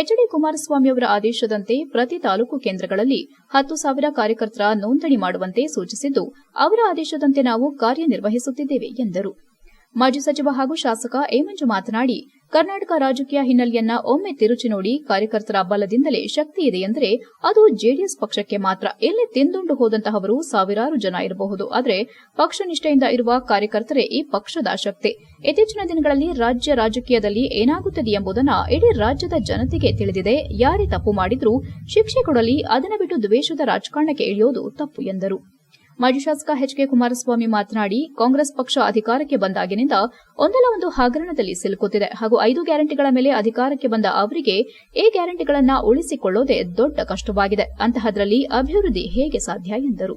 ಎಚ್.ಡಿ. ಕುಮಾರಸ್ವಾಮಿಯವರ ಆದೇಶದಂತೆ ಪ್ರತಿ ತಾಲೂಕು ಕೇಂದ್ರಗಳಲ್ಲಿ 10,000 ಕಾರ್ಯಕರ್ತರ ನೋಂದಣಿ ಮಾಡುವಂತೆ ಸೂಚಿಸಿದ್ದು, ಅವರ ಆದೇಶದಂತೆ ನಾವು ಕಾರ್ಯನಿರ್ವಹಿಸುತ್ತಿದ್ದೇವೆ ಎಂದರು. ಮಾಜಿ ಸಚಿವ ಹಾಗೂ ಶಾಸಕ ಎ. ಮಂಜು ಮಾತನಾಡಿ, ಕರ್ನಾಟಕ ರಾಜಕೀಯ ಹಿನ್ನೆಲೆಯನ್ನ ಒಮ್ಮೆ ತಿರುಚಿ ನೋಡಿ, ಕಾರ್ಯಕರ್ತರ ಬಲದಿಂದಲೇ ಶಕ್ತಿ ಇದೆ ಎಂದರೆ ಅದು ಜೆಡಿಎಸ್ ಪಕ್ಷಕ್ಕೆ ಮಾತ್ರ. ಇಲ್ಲಿ ತಿಂದುಂಡು ಹೋದಂತಹವರು ಸಾವಿರಾರು ಜನ ಇರಬಹುದು, ಆದರೆ ಪಕ್ಷ ನಿಷ್ಠೆಯಿಂದ ಇರುವ ಕಾರ್ಯಕರ್ತರೇ ಈ ಪಕ್ಷದ ಶಕ್ತಿ. ಇತ್ತೀಚಿನ ದಿನಗಳಲ್ಲಿ ರಾಜ್ಯ ರಾಜಕೀಯದಲ್ಲಿ ಏನಾಗುತ್ತದೆ ಎಂಬುದನ್ನು ಇಡೀ ರಾಜ್ಯದ ಜನತೆಗೆ ತಿಳಿದಿದೆ. ಯಾರೇ ತಪ್ಪು ಮಾಡಿದ್ರೂ ಶಿಕ್ಷೆ ಕೊಡಲಿ, ಅದನ್ನು ಬಿಟ್ಟು ದ್ವೇಷದ ರಾಜಕಾರಣಕ್ಕೆ ಇಳಿಯೋದು ತಪ್ಪು ಎಂದರು. ಮಾಜಿ ಶಾಸಕ ಎಚ್.ಕೆ. ಕುಮಾರಸ್ವಾಮಿ ಮಾತನಾಡಿ, ಕಾಂಗ್ರೆಸ್ ಪಕ್ಷ ಅಧಿಕಾರಕ್ಕೆ ಬಂದಾಗಿನಿಂದ ಒಂದಲ್ಲ ಒಂದು ಹಗರಣದಲ್ಲಿ ಸಿಲುಕುತ್ತಿದೆ ಹಾಗೂ 5 ಗ್ಯಾರಂಟಿಗಳ ಮೇಲೆ ಅಧಿಕಾರಕ್ಕೆ ಬಂದ ಅವರಿಗೆ ಈ ಗ್ಯಾರಂಟಿಗಳನ್ನು ಉಳಿಸಿಕೊಳ್ಳೋದೇ ದೊಡ್ಡ ಕಷ್ಟವಾಗಿದೆ. ಅಂತಹದ್ರಲ್ಲಿ ಅಭಿವೃದ್ಧಿ ಹೇಗೆ ಸಾಧ್ಯ ಎಂದರು.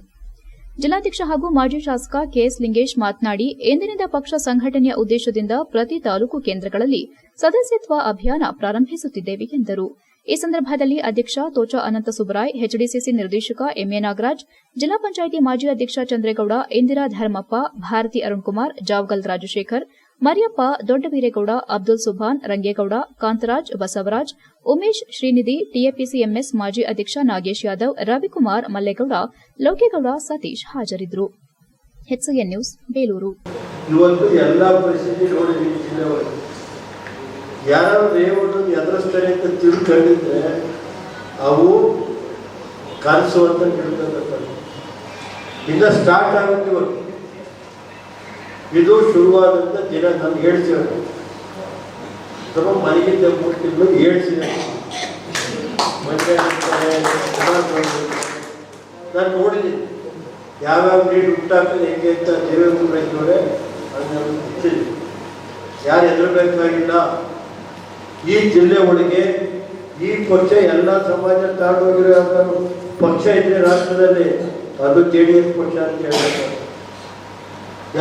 ಜಿಲ್ಲಾಧ್ಯಕ್ಷ ಹಾಗೂ ಮಾಜಿ ಶಾಸಕ ಕೆಎಸ್ ಲಿಂಗೇಶ್ ಮಾತನಾಡಿ, ಇಂದಿನಿಂದ ಪಕ್ಷ ಸಂಘಟನೆಯ ಉದ್ದೇಶದಿಂದ ಪ್ರತಿ ತಾಲೂಕು ಕೇಂದ್ರಗಳಲ್ಲಿ ಸದಸ್ಯತ್ವ ಅಭಿಯಾನ ಪ್ರಾರಂಭಿಸುತ್ತಿದ್ದೇವೆ ಎಂದರು. ಈ ಸಂದರ್ಭದಲ್ಲಿ ಅಧ್ಯಕ್ಷ ತೋಚ ಅನಂತ ಸುಬ್ಬರಾಯ್, ಎಚ್ಡಿಸಿಸಿ ನಿರ್ದೇಶಕ ಎಂಎ ನಾಗರಾಜ್, ಜಿಲ್ಲಾ ಪಂಚಾಯಿತಿ ಮಾಜಿ ಅಧ್ಯಕ್ಷ ಚಂದ್ರೇಗೌಡ, ಇಂದಿರಾ ಧರ್ಮಪ್ಪ, ಭಾರತಿ ಅರುಣ್ಕುಮಾರ್, ಜಾವಗಲ್ ರಾಜಶೇಖರ್, ಮರಿಯಪ್ಪ, ದೊಡ್ಡವೀರೇಗೌಡ, ಅಬ್ದುಲ್ ಸುಭಾನ್, ರಂಗೇಗೌಡ, ಕಾಂತರಾಜ್, ಬಸವರಾಜ್, ಉಮೇಶ್, ಶ್ರೀನಿಧಿ, ಟಿಎಪಿಸಿ ಎಂಎಸ್ ಮಾಜಿ ಅಧ್ಯಕ್ಷ ನಾಗೇಶ್ ಯಾದವ್, ರವಿಕುಮಾರ್, ಮಲ್ಲೇಗೌಡ, ಲೋಕೇಗೌಡ, ಸತೀಶ್ ಹಾಜರಿದ್ದರು. HCN news Belur. ಇವತ್ತು ಎಲ್ಲಾ ಪರಿಸ್ಥಿತಿ ನೋಡಿದ್ದೀವಿ. ಯಾರು ರೇವಣ್ಣ ಎದುರಿಸ್ತಾರೆ ಅಂತ ತಿಳ್ಕೊಂಡಿದ್ರೆ ಅವು ಕನಸು ಅಂತ ತಿಳ್ಕೊಳ್ತಾರೆ. ಇನ್ನು ಸ್ಟಾರ್ಟ್ ಆಗುತ್ತೆ. ಇವತ್ತು ಇದು ಶುರುವಾದಂಥ ದಿನ. ನಾನು ಹೇಳ್ತೀನಿ, ಸ್ವಲ್ಪ ಮನೆಗಿಂದ 3 ತಿಂಗಳು ಹೇಳ್ತೀನಿ. ನಾನು ನೋಡಿದ್ದೀನಿ ಯಾವ್ಯಾವ ನೀರು ಹುಟ್ಟಾಕಲು ಹೆಂಗೆ ಅಂತ ದೇವೇಗೌಡರು ಇದ್ದವರೆ ಅದನ್ನು ಗೊತ್ತಿಲ್ಲ. ಯಾರು ಹೆದರಬೇಕಾಗಿಲ್ಲ. ಈ ಜಿಲ್ಲೆ ಒಳಗೆ ಈ ಪಕ್ಷ ಎಲ್ಲ ಸಮಾಜ ತಾಂಡೋಗಿರೋ ಪಕ್ಷ ಇದ್ರೆ ರಾಷ್ಟ್ರದಲ್ಲಿ ಅದು ಜೆಡಿಎಸ್ ಪಕ್ಷ ಅಂತ ಹೇಳ್ತಾರೆ.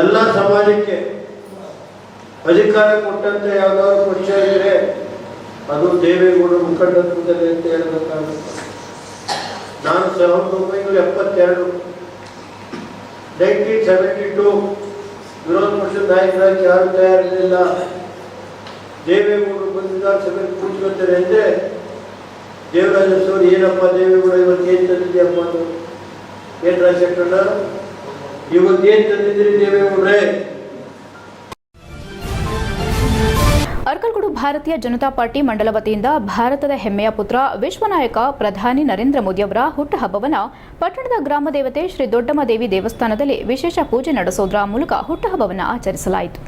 ಎಲ್ಲ ಸಮಾಜಕ್ಕೆ ಅಧಿಕಾರ ಕೊಟ್ಟಂತ ಯಾವ್ದಾದ್ರು ಪಕ್ಷ ಇದ್ರೆ ಅದು ದೇವೇಗೌಡ ಮುಖಂಡತ್ವದಲ್ಲಿ ಅಂತ ಹೇಳ್ಬೇಕಾಗುತ್ತೆ. ನಾನು 1972 1972 ವಿರೋಧ ಪಕ್ಷದ ನಾಯಕರಾಗಿ ಯಾರು ತಯಾರಿರಲಿಲ್ಲ. ದೇವೇಗೌಡರು ಬಂದಿದ್ದಾಗ ಸಭೆ ಕೂತ್ಕೊಳ್ತಾರೆ ಅಂದರೆ ದೇವರಾಜಸ್ವರು ಏನಪ್ಪ ದೇವೇಗೌಡ ಇವತ್ತು ಏನು ತಂದಿದ್ದೀಯಪ್ಪ ಅಂತ. ಏನು ರಾಜಶೇಖರಣ್ಣ ಇವತ್ತು ಏನು ತಂದಿದ್ದೀರಿ ದೇವೇಗೌಡ್ರೆ? ಅರ್ಕಲ್ಗೂಡು ಭಾರತೀಯ ಜನತಾ ಪಾರ್ಟಿ ಮಂಡಲ ವತಿಯಿಂದ ಭಾರತದ ಹೆಮ್ಮೆಯ ಪುತ್ರ ವಿಶ್ವನಾಯಕ ಪ್ರಧಾನಿ ನರೇಂದ್ರ ಮೋದಿ ಅವರ ಹುಟ್ಟುಹಬ್ಬವನ್ನು ಪಟ್ಟಣದ ಗ್ರಾಮ ದೇವತೆ ಶ್ರೀ ದೊಡ್ಡಮ್ಮದೇವಿ ದೇವಸ್ಥಾನದಲ್ಲಿ ವಿಶೇಷ ಪೂಜೆ ನಡೆಸೋದರ ಮೂಲಕ ಹುಟ್ಟುಹಬ್ಬವನ್ನು ಆಚರಿಸಲಾಯಿತು.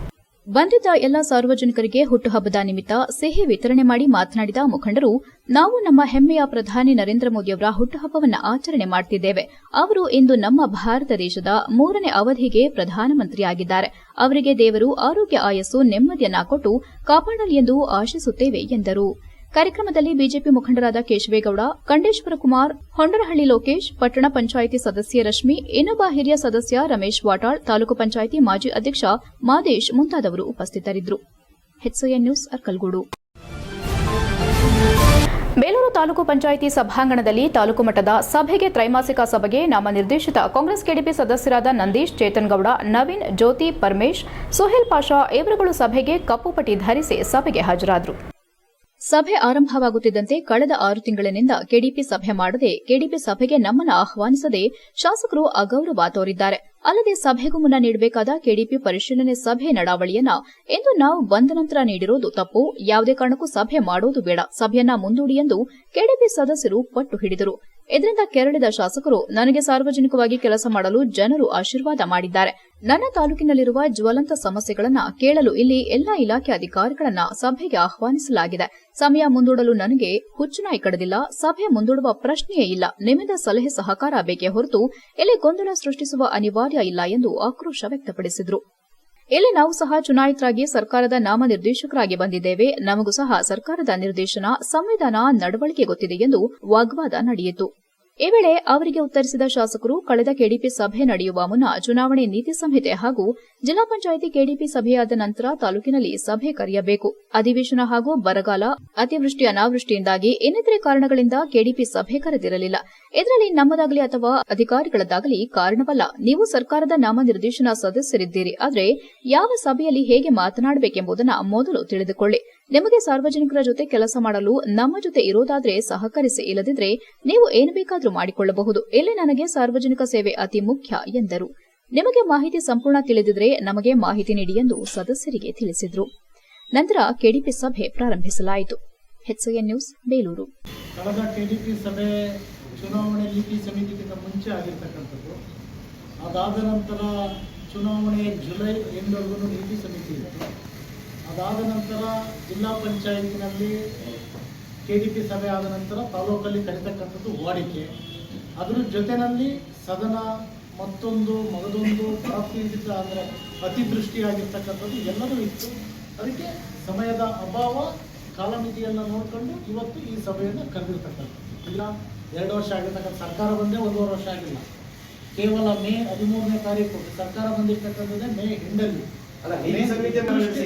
ಬಂದಿದ್ದ ಎಲ್ಲ ಸಾರ್ವಜನಿಕರಿಗೆ ಹುಟ್ಟುಹಬ್ಬದ ನಿಮಿತ್ತ ಸಿಹಿ ವಿತರಣೆ ಮಾಡಿ ಮಾತನಾಡಿದ ಮುಖಂಡರು, ನಾವು ನಮ್ಮ ಹೆಮ್ಮೆಯ ಪ್ರಧಾನಿ ನರೇಂದ್ರ ಮೋದಿಯವರ ಹುಟ್ಟುಹಬ್ಬವನ್ನು ಆಚರಣೆ ಮಾಡುತ್ತಿದ್ದೇವೆ. ಅವರು ಇಂದು ನಮ್ಮ ಭಾರತ ದೇಶದ 3ನೇ ಅವಧಿಗೆ ಪ್ರಧಾನಮಂತ್ರಿಯಾಗಿದ್ದಾರೆ. ಅವರಿಗೆ ದೇವರು ಆರೋಗ್ಯ, ಆಯಸ್ಸು, ನೆಮ್ಮದಿಯನ್ನ ಕೊಟ್ಟು ಕಾಪಾಡಲಿ ಎಂದು ಆಶಿಸುತ್ತೇವೆ ಎಂದರು. ಕಾರ್ಯಕ್ರಮದಲ್ಲಿ ಬಿಜೆಪಿ ಮುಖಂಡರಾದ ಕೇಶವೇಗೌಡ, ಕಂಡೇಶ್ವರ ಕುಮಾರ್, ಹೊಂಡರಹಳ್ಳಿ ಲೋಕೇಶ್, ಪಟ್ಟಣ ಪಂಚಾಯಿತಿ ಸದಸ್ಯೆ ರಶ್ಮಿ, ಇನ್ನೊಬ್ಬ ಹಿರಿಯ ಸದಸ್ಯ ರಮೇಶ್ ವಾಟಾಳ್, ತಾಲೂಕು ಪಂಚಾಯಿತಿ ಮಾಜಿ ಅಧ್ಯಕ್ಷ ಮಾದೇಶ್ ಮುಂತಾದವರು ಉಪಸ್ಥಿತರಿದ್ದರು. HCN news Arkalgud. ಬೇಲೂರು ತಾಲೂಕು ಪಂಚಾಯಿತಿ ಸಭಾಂಗಣದಲ್ಲಿ ತಾಲೂಕು ಮಟ್ಟದ ಸಭೆಗೆ ತ್ರೈಮಾಸಿಕ ಸಭೆಗೆ ನಾಮನಿರ್ದೇಶಿತ ಕಾಂಗ್ರೆಸ್ ಕೆಡಿಪಿ ಸದಸ್ಯರಾದ ನಂದೀಶ್, ಚೇತನ್ ಗೌಡ, ನವೀನ್, ಜ್ಯೋತಿ, ಪರಮೇಶ್, ಸುಹೇಲ್ ಪಾಷಾ ಇವರುಗಳು ಸಭೆಗೆ ಕಪ್ಪು ಪಟ್ಟಿ ಧರಿಸಿ ಸಭೆಗೆ ಹಾಜರಾದರು. ಸಭೆ ಆರಂಭವಾಗುತ್ತಿದ್ದಂತೆ ಕಳೆದ 6 ತಿಂಗಳಿನಿಂದ ಕೆಡಿಪಿ ಸಭೆ ಮಾಡದೆ ಕೆಡಿಪಿ ಸಭೆಗೆ ನಮ್ಮನ್ನು ಆಹ್ವಾನಿಸದೆ ಶಾಸಕರು ಅಗೌರವ ತೋರಿದ್ದಾರೆ. ಅಲ್ಲದೆ ಸಭೆಗೂ ಮುನ್ನ ನೀಡಬೇಕಾದ ಕೆಡಿಪಿ ಪರಿಶೀಲನೆ ಸಭೆ ನಡಾವಳಿಯನ್ನ ಎಂದು ನಾವು ಬಂದ ನಂತರ ನೀಡಿರೋದು ತಪ್ಪು. ಯಾವುದೇ ಕಾರಣಕ್ಕೂ ಸಭೆ ಮಾಡೋದು ಬೇಡ, ಸಭೆಯನ್ನ ಮುಂದೂಡಿ ಎಂದು ಕೆಡಿಪಿ ಸದಸ್ಯರು ಪಟ್ಟು ಹಿಡಿದರು. ಇದರಿಂದ ಕೆರಳಿದ ಶಾಸಕರು, ನನಗೆ ಸಾರ್ವಜನಿಕವಾಗಿ ಕೆಲಸ ಮಾಡಲು ಜನರು ಆಶೀರ್ವಾದ ಮಾಡಿದ್ದಾರೆ. ನನ್ನ ತಾಲೂಕಿನಲ್ಲಿರುವ ಜ್ವಲಂತ ಸಮಸ್ಯೆಗಳನ್ನ ಕೇಳಲು ಇಲ್ಲಿ ಎಲ್ಲಾ ಇಲಾಖೆ ಅಧಿಕಾರಿಗಳನ್ನ ಸಭೆಗೆ ಆಹ್ವಾನಿಸಲಾಗಿದೆ. ಸಮಯ ಮುಂದೂಡಲು ನನಗೆ ಹುಚ್ಚುನಾಯಿ ಕಡಿದಿಲ್ಲ. ಸಭೆ ಮುಂದೂಡುವ ಪ್ರಶ್ನೆಯೇ ಇಲ್ಲ. ನಿಮ್ಮಿಂದ ಸಲಹೆ ಸಹಕಾರ ಬೇಕೇ ಹೊರತು ಇಲ್ಲಿ ಗೊಂದಲ ಸೃಷ್ಟಿಸುವ ಅನಿವಾರ್ಯ ಇಲ್ಲ ಎಂದು ಆಕ್ರೋಶ ವ್ಯಕ್ತಪಡಿಸಿದರು. ಇಲ್ಲಿ ನಾವು ಸಹ ಚುನಾಯಿತರಾಗಿ ಸರ್ಕಾರದ ನಾಮನಿರ್ದೇಶಕರಾಗಿ ಬಂದಿದ್ದೇವೆ. ನಮಗೂ ಸಹ ಸರ್ಕಾರದ ನಿರ್ದೇಶನ, ಸಂವಿಧಾನ, ನಡವಳಿಕೆ ಗೊತ್ತಿದೆ ಎಂದು ವಾಗ್ವಾದ ನಡೆಯಿತು. ಈ ವೇಳೆ ಅವರಿಗೆ ಉತ್ತರಿಸಿದ ಶಾಸಕರು, ಕಳೆದ ಕೆಡಿಪಿ ಸಭೆ ನಡೆಯುವ ಮುನ್ನ ಚುನಾವಣೆ ನೀತಿ ಸಂಹಿತೆ ಹಾಗೂ ಜಿಲ್ಲಾ ಪಂಚಾಯಿತಿ ಕೆಡಿಪಿ ಸಭೆಯಾದ ನಂತರ ತಾಲೂಕಿನಲ್ಲಿ ಸಭೆ ಕರೆಯಬೇಕು. ಅಧಿವೇಶನ ಹಾಗೂ ಬರಗಾಲ, ಅತಿವೃಷ್ಟಿ, ಅನಾವೃಷ್ಟಿಯಿಂದಾಗಿ ಇನ್ನಿತರೆ ಕಾರಣಗಳಿಂದ ಕೆಡಿಪಿ ಸಭೆ ಕರೆದಿರಲಿಲ್ಲ. ಇದರಲ್ಲಿ ನಮ್ಮದಾಗಲಿ ಅಥವಾ ಅಧಿಕಾರಿಗಳದ್ದಾಗಲಿ ಕಾರಣವಲ್ಲ. ನೀವು ಸರ್ಕಾರದ ನಾಮನಿರ್ದೇಶನ ಸದಸ್ಯರಿದ್ದೀರಿ. ಆದರೆ ಯಾವ ಸಭೆಯಲ್ಲಿ ಹೇಗೆ ಮಾತನಾಡಬೇಕೆಂಬುದನ್ನು ಮೊದಲು ತಿಳಿದುಕೊಳ್ಳಿ. ನಿಮಗೆ ಸಾರ್ವಜನಿಕರ ಜೊತೆ ಕೆಲಸ ಮಾಡಲು ನಮ್ಮ ಜೊತೆ ಇರೋದಾದ್ರೆ ಸಹಕರಿಸಿ, ಇಲ್ಲದಿದ್ರೆ ನೀವು ಏನು ಬೇಕಾದರೂ ಮಾಡಿಕೊಳ್ಳಬಹುದು. ಇಲ್ಲಿ ನನಗೆ ಸಾರ್ವಜನಿಕ ಸೇವೆ ಅತಿ ಮುಖ್ಯ ಎಂದರು. ನಿಮಗೆ ಮಾಹಿತಿ ಸಂಪೂರ್ಣ ತಿಳಿದಿದ್ರೆ ನಮಗೆ ಮಾಹಿತಿ ನೀಡಿ ಎಂದು ಸದಸ್ಯರಿಗೆ ತಿಳಿಸಿದರು. ನಂತರ ಕೆಡಿಪಿ ಸಭೆ ಪ್ರಾರಂಭಿಸಲಾಯಿತು. HCN news, Belur. ಕಳೆದ ಕೆಡಿಪಿ ಸಭೆ ಚುನಾವಣೆ ನೀತಿ ಸಮಿತಿಗಿಂತ ಮುಂಚೆ ಆಗಿರ್ತಕ್ಕಂಥದ್ದು. ಅದಾದ ನಂತರ ಚುನಾವಣೆ ಜುಲೈ ಎಂಡ್ವರೆಗೂ ನೀತಿ ಸಮಿತಿ ಇತ್ತು. ಅದಾದ ನಂತರ ಜಿಲ್ಲಾ ಪಂಚಾಯತಿನಲ್ಲಿ ಕೆಡಿಪಿ ಸಭೆ ಆದ ನಂತರ ತಾಲೂಕಲ್ಲಿ ಕರೀತಕ್ಕಂಥದ್ದು ವಾಡಿಕೆ. ಅದರ ಜೊತೆಯಲ್ಲಿ ಸದನ ಮತ್ತೊಂದು ಮಗದೊಂದು ಬರಪೀಡಿತ ಅಂದರೆ ಅತಿವೃಷ್ಟಿಯಾಗಿರ್ತಕ್ಕಂಥದ್ದು ಎಲ್ಲವೂ ಇತ್ತು. ಅದಕ್ಕೆ ಸಮಯದ ಅಭಾವ, ಕಾಲಮಿತಿಯನ್ನು ನೋಡಿಕೊಂಡು ಇವತ್ತು ಈ ಸಭೆಯನ್ನು ಕರೆದಿರ್ತಕ್ಕಂಥದ್ದು. ಈಗ 2 ವರ್ಷ ಆಗಿರ್ತಕ್ಕಂಥ ಸರ್ಕಾರ ಬಂದೇ 1.5 ವರ್ಷ ಆಗಿಲ್ಲ. ಕೇವಲ ಮೇ 13ನೇ ತಾರೀಕು ಸರ್ಕಾರ ಬಂದಿರ್ತಕ್ಕಂಥದ್ದೇ ಮೇ ಎಂಡಲ್ಲಿ.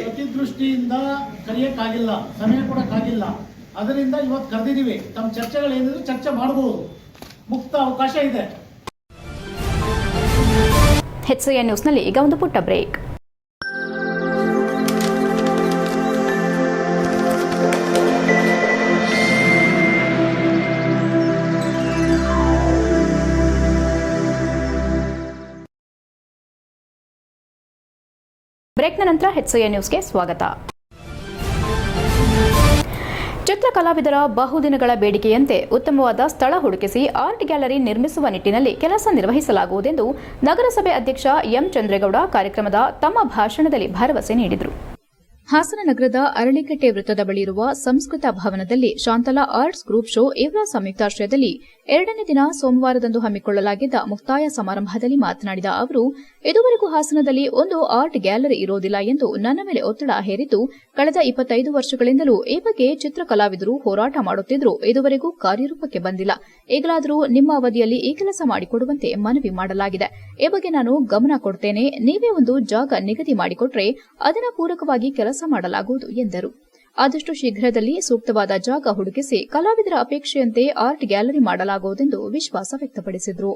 ಅತಿವೃಷ್ಟಿಯಿಂದ ಕರೆಯಕ್ಕಾಗಿಲ್ಲ, ಸಮಯ ಕೊಡಕ್ಕಾಗಿಲ್ಲ. ಅದರಿಂದ ಇವತ್ತು ಕರೆದಿದ್ದೀವಿ. ತಮ್ಮ ಚರ್ಚೆಗಳೇನಿದ್ರು ಚರ್ಚೆ ಮಾಡಬಹುದು, ಮುಕ್ತ ಅವಕಾಶ ಇದೆ. HCN ನ್ಯೂಸ್ನಲ್ಲಿ ಈಗ ಒಂದು ಪುಟ್ಟ ಬ್ರೇಕ್. ಬ್ರೇಕ್ನ ನಂತರ HCN ನ್ಯೂಸ್ಗೆ ಸ್ವಾಗತ. ಚಿತ್ರಕಲಾವಿದರ ಬಹುದಿನಗಳ ಬೇಡಿಕೆಯಂತೆ ಉತ್ತಮವಾದ ಸ್ಥಳ ಹುಡುಕಿಸಿ ಆರ್ಟ್ ಗ್ಯಾಲರಿ ನಿರ್ಮಿಸುವ ನಿಟ್ಟಿನಲ್ಲಿ ಕೆಲಸ ನಿರ್ವಹಿಸಲಾಗುವುದೆಂದು ನಗರಸಭೆ ಅಧ್ಯಕ್ಷ ಎಂ ಚಂದ್ರೇಗೌಡ ಕಾರ್ಯಕ್ರಮದ ತಮ್ಮ ಭಾಷಣದಲ್ಲಿ ಭರವಸೆ ನೀಡಿದರು. ಹಾಸನ ನಗರದ ಅರಳಿಕಟ್ಟೆ ವೃತ್ತದ ಬಳಿ ಇರುವ ಸಂಸ್ಕೃತ ಭವನದಲ್ಲಿ ಶಾಂತಲಾ ಆರ್ಟ್ಸ್ ಗ್ರೂಪ್ ಶೋ ಇವರ ಸಂಯುಕ್ತಾಶ್ರಯದಲ್ಲಿ 2ನೇ ದಿನ ಸೋಮವಾರದಂದು ಹಮ್ಮಿಕೊಳ್ಳಲಾಗಿದ್ದ ಮುಕ್ತಾಯ ಸಮಾರಂಭದಲ್ಲಿ ಮಾತನಾಡಿದ ಅವರು, ಇದುವರೆಗೂ ಹಾಸನದಲ್ಲಿ ಒಂದು ಆರ್ಟ್ ಗ್ಯಾಲರಿ ಇರೋದಿಲ್ಲ ಎಂದು ನನ್ನ ಮೇಲೆ ಒತ್ತಡ ಹೇರಿದ್ದು, ಕಳೆದ 25 ವರ್ಷಗಳಿಂದಲೂ ಈ ಬಗ್ಗೆ ಚಿತ್ರಕಲಾವಿದರು ಹೋರಾಟ ಮಾಡುತ್ತಿದ್ದರೂ ಇದುವರೆಗೂ ಕಾರ್ಯರೂಪಕ್ಕೆ ಬಂದಿಲ್ಲ. ಈಗಲಾದರೂ ನಿಮ್ಮ ಅವಧಿಯಲ್ಲಿ ಈ ಕೆಲಸ ಮಾಡಿಕೊಡುವಂತೆ ಮನವಿ ಮಾಡಲಾಗಿದೆ. ಈ ಬಗ್ಗೆ ನಾನು ಗಮನ ಕೊಡ್ತೇನೆ. ನೀವೇ ಒಂದು ಜಾಗ ನಿಗದಿ ಮಾಡಿಕೊಟ್ರೆ ಅದರ ಪೂರಕವಾಗಿ ಕೆಲಸ ಮಾಡಲಾಗುವುದು ಎಂದರು. ಆದಷ್ಟು ಶೀಘ್ರದಲ್ಲಿ ಸೂಕ್ತವಾದ ಜಾಗ ಹುಡುಕಿಸಿ ಕಲಾವಿದರ ಅಪೇಕ್ಷೆಯಂತೆ ಆರ್ಟ್ ಗ್ಯಾಲರಿ ಮಾಡಲಾಗುವುದೆಂದು ವಿಶ್ವಾಸ ವ್ಯಕ್ತಪಡಿಸಿದರು.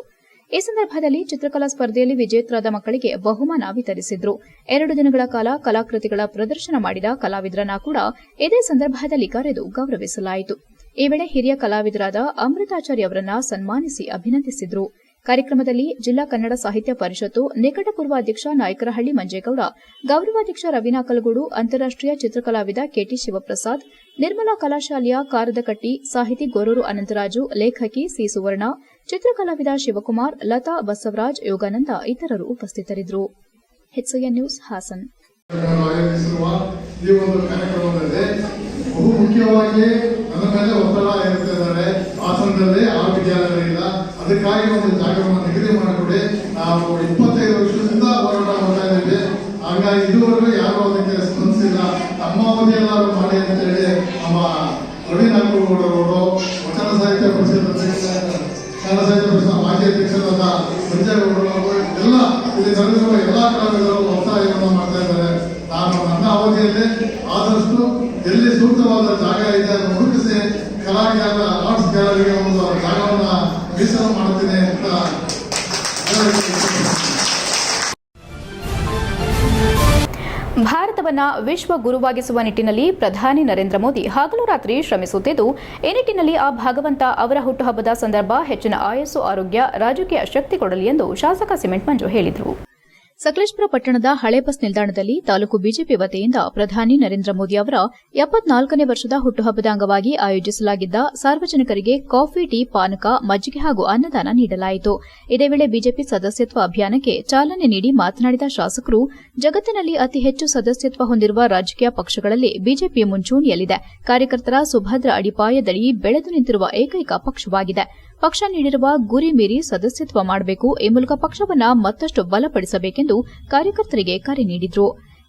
ಈ ಸಂದರ್ಭದಲ್ಲಿ ಚಿತ್ರಕಲಾ ಸ್ಪರ್ಧೆಯಲ್ಲಿ ವಿಜೇತರಾದ ಮಕ್ಕಳಿಗೆ ಬಹುಮಾನ ವಿತರಿಸಿದ್ರು. 2 ದಿನಗಳ ಕಾಲ ಕಲಾಕೃತಿಗಳ ಪ್ರದರ್ಶನ ಮಾಡಿದ ಕಲಾವಿದರನ್ನ ಕೂಡ ಇದೇ ಸಂದರ್ಭದಲ್ಲಿ ಕರೆದು ಗೌರವಿಸಲಾಯಿತು. ಈ ವೇಳೆ ಹಿರಿಯ ಕಲಾವಿದರಾದ ಅಮೃತಾಚಾರ್ಯ ಅವರನ್ನ ಸನ್ಮಾನಿಸಿ ಅಭಿನಂದಿಸಿದ್ರು. ಕಾರ್ಯಕ್ರಮದಲ್ಲಿ ಜಿಲ್ಲಾ ಕನ್ನಡ ಸಾಹಿತ್ಯ ಪರಿಷತ್ತು ನಿಕಟಪೂರ್ವ ಅಧ್ಯಕ್ಷ ನಾಯಕರಹಳ್ಳಿ ಮಂಜೇಗೌಡ, ಗೌರವಾಧ್ಯಕ್ಷ ರವೀನಾ ಕಲಗೂಡು, ಅಂತಾರಾಷ್ಟೀಯ ಚಿತ್ರಕಲಾವಿದ ಕೆಟಿ ಶಿವಪ್ರಸಾದ್, ನಿರ್ಮಲಾ ಕಲಾಶಾಲೆಯ ಕಾರದಕಟ್ಟಿ, ಸಾಹಿತಿ ಗೊರೂರು ಅನಂತರಾಜು, ಲೇಖಕಿ ಸಿ ಸುವರ್ಣ, ಚಿತ್ರಕಲಾವಿದ ಶಿವಕುಮಾರ್, ಲತಾ, ಬಸವರಾಜ್, ಯೋಗಾನಂದ ಇತರರು ಉಪಸ್ಥಿತರಿದ್ದರು. HCN news, Hassan. ಬಹು ಮುಖ್ಯವಾಗಿ ನನ್ನ ಮೇಲೆ ಒತ್ತಡ ಇರುತ್ತಿದ್ದಾರೆ. ಹಾಸನದಲ್ಲಿ ಆರ್ಟ್ ಗ್ಯಾಲರಿ ಇಲ್ಲ, ಅದಕ್ಕಾಗಿ ಒಂದು ಜಾಗವನ್ನು ನಿಗದಿ ಮಾಡಿಕೊಡಿ. ನಾವು 25 ವರ್ಷದಿಂದ ಹೋರಾಟ ಮಾಡ್ತಾ ಇದ್ದೀವಿ. ಹಾಗಾಗಿ ಇದುವರೆಗೂ ಯಾರು ಅದಕ್ಕೆ ಸ್ಪಂದಿಸಿಲ್ಲ. ನಮ್ಮ ಅವಧಿಯೆಲ್ಲರೂ ಮಾಡಿ ಅಂತೇಳಿ ನಮ್ಮ ರವೀನಾಗೌಡರವರು, ವಚನ ಸಾಹಿತ್ಯ ಪರಿಷತ್ ಕನ್ನಡ ಸಾಹಿತ್ಯ ಪರಿಷತ್ ಮಾಜಿ ಅಧ್ಯಕ್ಷರಾದ ಮಂಜೇಗೌಡರವರು ಎಲ್ಲ ಇಲ್ಲಿ ನಡೆದಿರುವ ಎಲ್ಲಾ ಕಲಾವಿದರು ಒತ್ತಾಯವನ್ನು ಮಾಡ್ತಾ ಇದ್ದಾರೆ. ನಾನು ನನ್ನ ಅವಧಿಯಲ್ಲಿ ಆದಷ್ಟು ಎಲ್ಲಿ ಸೂಕ್ತವಾದ ಜಾಗ ಇದೆ ಅದನ್ನು ಹುಡುಕಿಸಿ ಆರ್ಟ್ಸ್ ಗ್ಯಾಲರಿಗೆ ಒಂದು ಜಾಗವನ್ನು ಮೀಸಲು ಮಾಡುತ್ತೇನೆ ಅಂತ. ಭಾರತವನ್ನು ಹುಟ್ಟುಹಬ್ಬವನ್ನು ವಿಶ್ವ ಗುರುವಾಗಿಸುವ ನಿಟ್ಟಿನಲ್ಲಿ ಪ್ರಧಾನಿ ನರೇಂದ್ರ ಮೋದಿ ಹಗಲು ರಾತ್ರಿ ಶ್ರಮಿಸುತ್ತಿದ್ದು, ಈ ನಿಟ್ಟಿನಲ್ಲಿ ಆ ಭಗವಂತ ಅವರ ಹುಟ್ಟುಹಬ್ಬದ ಸಂದರ್ಭ ಹೆಚ್ಚಿನ ಆಯಸ್ಸು, ಆರೋಗ್ಯ, ರಾಜಕೀಯ ಶಕ್ತಿ ಕೊಡಲಿ ಎಂದು ಶಾಸಕ ಸಿಮೆಂಟ್ ಮಂಜು ಹೇಳಿದರು. ಸಕಲೇಶಪುರ ಪಟ್ಟಣದ ಹಳೆ ಬಸ್ ನಿಲ್ದಾಣದಲ್ಲಿ ತಾಲೂಕು ಬಿಜೆಪಿ ವತಿಯಿಂದ ಪ್ರಧಾನಿ ನರೇಂದ್ರ ಮೋದಿ ಅವರ 74ನೇ ವರ್ಷದ ಹುಟ್ಟುಹಬ್ಬದ ಅಂಗವಾಗಿ ಆಯೋಜಿಸಲಾಗಿದ್ದ ಸಾರ್ವಜನಿಕರಿಗೆ ಕಾಫಿ, ಟೀ, ಪಾನಕ, ಮಜ್ಜಿಗೆ ಹಾಗೂ ಅನ್ನದಾನ ನೀಡಲಾಯಿತು. ಇದೇ ವೇಳೆ ಬಿಜೆಪಿ ಸದಸ್ಯತ್ವ ಅಭಿಯಾನಕ್ಕೆ ಚಾಲನೆ ನೀಡಿ ಮಾತನಾಡಿದ ಶಾಸಕರು, ಜಗತ್ತಿನಲ್ಲಿ ಅತಿ ಹೆಚ್ಚು ಸದಸ್ಯತ್ವ ಹೊಂದಿರುವ ರಾಜಕೀಯ ಪಕ್ಷಗಳಲ್ಲಿ ಬಿಜೆಪಿ ಮುಂಚೂಣಿಯಲ್ಲಿದೆ. ಕಾರ್ಯಕರ್ತರ ಸುಭದ್ರ ಅಡಿಪಾಯದಡಿ ಬೆಳೆದು ನಿಂತಿರುವ ಏಕೈಕ ಪಕ್ಷವಾಗಿದೆ. ಪಕ್ಷ ನೀಡಿರುವ ಗುರಿ ಮೀರಿ ಸದಸ್ಯತ್ವ ಮಾಡಬೇಕು. ಈ ಮೂಲಕ ಪಕ್ಷವನ್ನು ಮತ್ತಷ್ಟು ಬಲಪಡಿಸಬೇಕೆಂದು ಕಾರ್ಯಕರ್ತರಿಗೆ ಕರೆ ನೀಡಿದರು.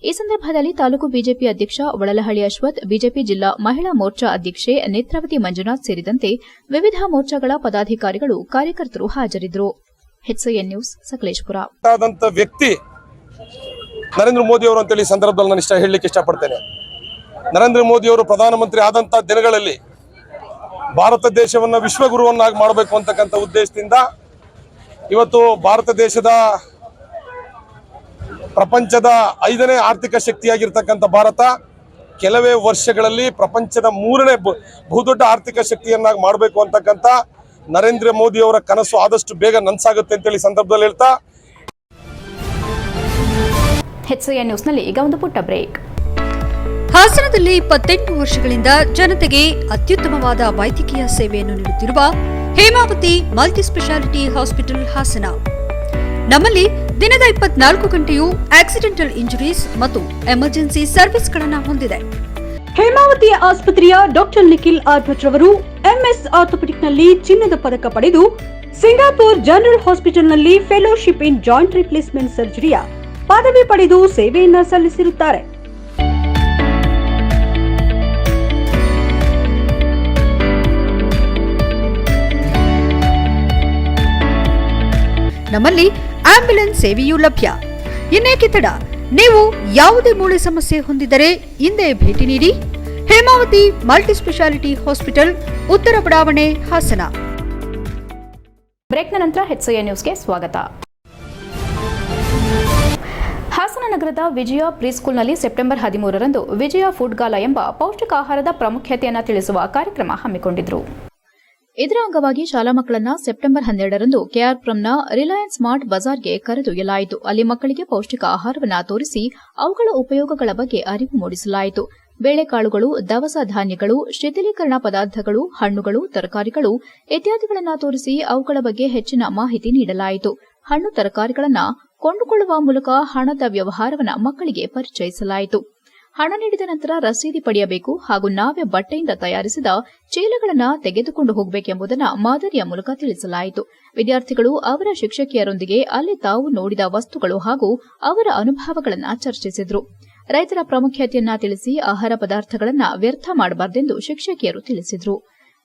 ಈ ಸಂದರ್ಭದಲ್ಲಿ ತಾಲೂಕು ಬಿಜೆಪಿ ಅಧ್ಯಕ್ಷ ಒಳಲಹಳ್ಳಿ ಅಶ್ವಥ್, ಬಿಜೆಪಿ ಜಿಲ್ಲಾ ಮಹಿಳಾ ಮೋರ್ಚಾ ಅಧ್ಯಕ್ಷೆ ನೇತ್ರಾವತಿ ಮಂಜುನಾಥ್ ಸೇರಿದಂತೆ ವಿವಿಧ ಮೋರ್ಚಾಗಳ ಪದಾಧಿಕಾರಿಗಳು, ಕಾರ್ಯಕರ್ತರು ಹಾಜರಿದ್ದರು. HCN news, Sakleshpur. ವ್ಯಕ್ತಿ ನರೇಂದ್ರ ಮೋದಿ ಅವರು ಅಂತೇಳಿ ಸಂದರ್ಭದಲ್ಲಿ ನಾನು ಹೇಳಲಿಕ್ಕೆ ಇಷ್ಟಪಡ್ತೇನೆ. ನರೇಂದ್ರ ಮೋದಿ ಅವರು ಪ್ರಧಾನಮಂತ್ರಿ ಆದಂತಹ ದಿನಗಳಲ್ಲಿ ಭಾರತ ದೇಶವನ್ನು ವಿಶ್ವಗುರುವನ್ನಾಗಿ ಮಾಡಬೇಕು ಅಂತಕ್ಕಂಥ ಉದ್ದೇಶದಿಂದ ಇವತ್ತು ಭಾರತ ದೇಶದ ಪ್ರಪಂಚದ 5ನೇ ಆರ್ಥಿಕ ಶಕ್ತಿಯಾಗಿರ್ತಕ್ಕಂಥ ಭಾರತ ಕೆಲವೇ ವರ್ಷಗಳಲ್ಲಿ ಪ್ರಪಂಚದ 3ನೇ ಬಹುದೊಡ್ಡ ಆರ್ಥಿಕ ಶಕ್ತಿಯನ್ನಾಗಿ ಮಾಡಬೇಕು ಅಂತಕ್ಕಂಥ ನರೇಂದ್ರ ಮೋದಿ ಅವರ ಕನಸು ಆದಷ್ಟು ಬೇಗ ನನಸಾಗುತ್ತೆ ಅಂತೇಳಿ ಸಂದರ್ಭದಲ್ಲಿ ಹೇಳ್ತಾ HCN ನ್ಯೂಸ್ನಲ್ಲಿ ಈಗ ಒಂದು ಪುಟ್ಟ ಬ್ರೇಕ್. ಹಾಸನದಲ್ಲಿ 28 ವರ್ಷಗಳಿಂದ ಜನತೆಗೆ ಅತ್ಯುತ್ತಮವಾದ ವೈದ್ಯಕೀಯ ಸೇವೆಯನ್ನು ನೀಡುತ್ತಿರುವ Hemavathi multi speciality hospital Hassan. ನಮ್ಮಲ್ಲಿ ದಿನದ 24 ಗಂಟೆಯೂ ಆಕ್ಸಿಡೆಂಟಲ್ ಇಂಜುರೀಸ್ ಮತ್ತು ಎಮರ್ಜೆನ್ಸಿ ಸರ್ವಿಸ್ಗಳನ್ನು ಹೊಂದಿದೆ. ಹೇಮಾವತಿ ಆಸ್ಪತ್ರೆಯ ಡಾಕ್ಟರ್ ನಿಖಿಲ್ ಆರ್ ಭಟ್ ರವರು ಎಂಎಸ್ ಆರ್ಥೋಪೆಡಿಕ್ನಲ್ಲಿ ಚಿನ್ನದ ಪದಕ ಪಡೆದು ಸಿಂಗಾಪುರ್ ಜನರಲ್ ಹಾಸ್ಪಿಟಲ್ನಲ್ಲಿ ಫೆಲೋಶಿಪ್ ಇನ್ ಜಾಯಿಂಟ್ ರಿಪ್ಲೇಸ್ಮೆಂಟ್ ಸರ್ಜರಿಯ ಪದವಿ ಪಡೆದು ಸೇವೆಯನ್ನ ಸಲ್ಲಿಸಿರುತ್ತಾರೆ. ನಮ್ಮಲ್ಲಿ ಆಂಬ್ಯುಲೆನ್ಸ್ ಸೇವೆಯೂ ಲಭ್ಯ. ಇನ್ನೇಕೆ ತಡ? ನೀವು ಯಾವುದೇ ಮೂಳೆ ಸಮಸ್ಯೆ ಹೊಂದಿದರೆ ಹಿಂದೆ ಭೇಟಿ ನೀಡಿ. ಹೇಮಾವತಿ ಮಲ್ಟಿ ಸ್ಪೆಷಾಲಿಟಿ ಹಾಸ್ಪಿಟಲ್, ಉತ್ತರ ಬಡಾವಣೆ, ಹಾಸನ. ಬ್ರೇಕ್ನ ನಂತರ HCN ನ್ಯೂಸ್ಗೆ ಸ್ವಾಗತ. ಹಾಸನ ನಗರದ ವಿಜಯ ಪ್ರಿಸ್ಕೂಲ್ನಲ್ಲಿ ಸೆಪ್ಟೆಂಬರ್ 13ರಂದು ವಿಜಯ ಫುಡ್ ಗಾಲಾ ಎಂಬ ಪೌಷ್ಟಿಕ ಆಹಾರದ ಪ್ರಾಮುಖ್ಯತೆಯನ್ನು ತಿಳಿಸುವ ಕಾರ್ಯಕ್ರಮ ಹಮ್ಮಿಕೊಂಡಿದ್ರು. ಇದರ ಅಂಗವಾಗಿ ಶಾಲಾ ಮಕ್ಕಳನ್ನ ಸೆಪ್ಟೆಂಬರ್ 12ರಂದು ಕೆಆರ್ಪುರಂನ ರಿಲಯನ್ಸ್ ಸ್ಮಾರ್ಟ್ ಬಜಾರ್ಗೆ ಕರೆದೊಯ್ಯಲಾಯಿತು. ಅಲ್ಲಿ ಮಕ್ಕಳಿಗೆ ಪೌಷ್ಟಿಕ ಆಹಾರವನ್ನು ತೋರಿಸಿ ಅವುಗಳ ಉಪಯೋಗಗಳ ಬಗ್ಗೆ ಅರಿವು ಮೂಡಿಸಲಾಯಿತು. ಬೇಳೆಕಾಳುಗಳು, ದವಸ ಧಾನ್ಯಗಳು, ಶಿಥಿಲೀಕರಣ ಪದಾರ್ಥಗಳು, ಹಣ್ಣುಗಳು, ತರಕಾರಿಗಳು ಇತ್ಯಾದಿಗಳನ್ನು ತೋರಿಸಿ ಅವುಗಳ ಬಗ್ಗೆ ಹೆಚ್ಚಿನ ಮಾಹಿತಿ ನೀಡಲಾಯಿತು. ಹಣ್ಣು ತರಕಾರಿಗಳನ್ನು ಕೊಂಡುಕೊಳ್ಳುವ ಮೂಲಕ ಹಣದ ವ್ಯವಹಾರವನ್ನು ಮಕ್ಕಳಿಗೆ ಪರಿಚಯಿಸಲಾಯಿತು. ಹಣ ನೀಡಿದ ನಂತರ ರಸೀದಿ ಪಡೆಯಬೇಕು ಹಾಗೂ ನಾವೇ ಬಟ್ಟೆಯಿಂದ ತಯಾರಿಸಿದ ಚೀಲಗಳನ್ನು ತೆಗೆದುಕೊಂಡು ಹೋಗಬೇಕೆಂಬುದನ್ನು ಮಾದರಿಯ ಮೂಲಕ ತಿಳಿಸಲಾಯಿತು. ವಿದ್ಯಾರ್ಥಿಗಳು ಅವರ ಶಿಕ್ಷಕಿಯರೊಂದಿಗೆ ಅಲ್ಲಿ ತಾವು ನೋಡಿದ ವಸ್ತುಗಳು ಹಾಗೂ ಅವರ ಅನುಭವಗಳನ್ನು ಚರ್ಚಿಸಿದರು. ರೈತರ ಪ್ರಾಮುಖ್ಯತೆಯನ್ನ ತಿಳಿಸಿ ಆಹಾರ ಪದಾರ್ಥಗಳನ್ನು ವ್ಯರ್ಥ ಮಾಡಬಾರದೆಂದು ಶಿಕ್ಷಕಿಯರು ತಿಳಿಸಿದರು.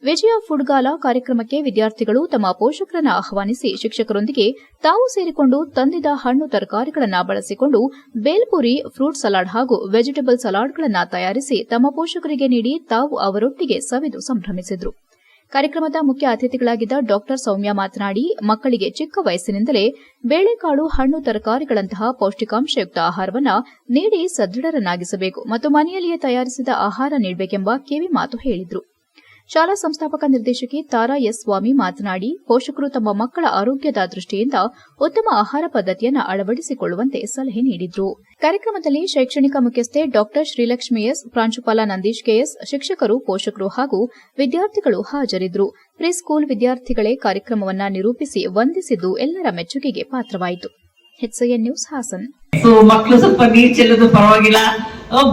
ವಿಜಯ ಫುಡ್ ಗಾಲಾ ಕಾರ್ಯಕ್ರಮಕ್ಕೆ ವಿದ್ಯಾರ್ಥಿಗಳು ತಮ್ಮ ಪೋಷಕರನ್ನು ಆಹ್ವಾನಿಸಿ ಶಿಕ್ಷಕರೊಂದಿಗೆ ತಾವು ಸೇರಿಕೊಂಡು ತಂದಿದ ಹಣ್ಣು ತರಕಾರಿಗಳನ್ನು ಬಳಸಿಕೊಂಡು ಬೇಲ್ಪುರಿ, ಫ್ರೂಟ್ ಸಲಾಡ್ ಹಾಗೂ ವೆಜಿಟೇಬಲ್ ಸಲಾಡ್ಗಳನ್ನು ತಯಾರಿಸಿ ತಮ್ಮ ಪೋಷಕರಿಗೆ ನೀಡಿ ತಾವು ಅವರೊಟ್ಟಿಗೆ ಸವಿದು ಸಂಭ್ರಮಿಸಿದರು. ಕಾರ್ಯಕ್ರಮದ ಮುಖ್ಯ ಅತಿಥಿಗಳಾಗಿದ್ದ ಡಾಕ್ಟರ್ ಸೌಮ್ಯ ಮಾತನಾಡಿ, ಮಕ್ಕಳಿಗೆ ಚಿಕ್ಕ ವಯಸ್ಸಿನಿಂದಲೇ ಬೇಳೆಕಾಳು, ಹಣ್ಣು ತರಕಾರಿಗಳಂತಹ ಪೌಷ್ಟಿಕಾಂಶಯುಕ್ತ ಆಹಾರವನ್ನು ನೀಡಿ ಸದೃಢರನ್ನಾಗಿಸಬೇಕು ಮತ್ತು ಮನೆಯಲ್ಲಿಯೇ ತಯಾರಿಸಿದ ಆಹಾರ ನೀಡಬೇಕೆಂಬ ಕಿವಿ ಮಾತು ಹೇಳಿದರು. ಶಾಲಾ ಸಂಸ್ಥಾಪಕ ನಿರ್ದೇಶಕಿ ತಾರಾ ಎಸ್ ಸ್ವಾಮಿ ಮಾತನಾಡಿ, ಪೋಷಕರು ತಮ್ಮ ಮಕ್ಕಳ ಆರೋಗ್ಯದ ದೃಷ್ಟಿಯಿಂದ ಉತ್ತಮ ಆಹಾರ ಪದ್ಧತಿಯನ್ನು ಅಳವಡಿಸಿಕೊಳ್ಳುವಂತೆ ಸಲಹೆ ನೀಡಿದರು. ಕಾರ್ಯಕ್ರಮದಲ್ಲಿ ಶೈಕ್ಷಣಿಕ ಮುಖ್ಯಸ್ಥೆ ಡಾಕ್ಟರ್ ಶ್ರೀಲಕ್ಷ್ಮಿ ಎಸ್, ಪ್ರಾಂಶುಪಾಲ ನಂದೀಶ್ ಕೆಎಸ್, ಶಿಕ್ಷಕರು, ಪೋಷಕರು ಹಾಗೂ ವಿದ್ಯಾರ್ಥಿಗಳು ಹಾಜರಿದ್ದರು. ಪ್ರೀ ಸ್ಕೂಲ್ ವಿದ್ಯಾರ್ಥಿಗಳೇ ಕಾರ್ಯಕ್ರಮವನ್ನು ನಿರೂಪಿಸಿ ವಂದಿಸಿದ್ದು ಎಲ್ಲರ ಮೆಚ್ಚುಗೆಗೆ ಪಾತ್ರವಾಯಿತು. HCN news, Haasan. ಮಕ್ಕಳು ಸ್ವಲ್ಪ ನೀರ್ ಚೆಲ್ಲೋದು ಪರವಾಗಿಲ್ಲ,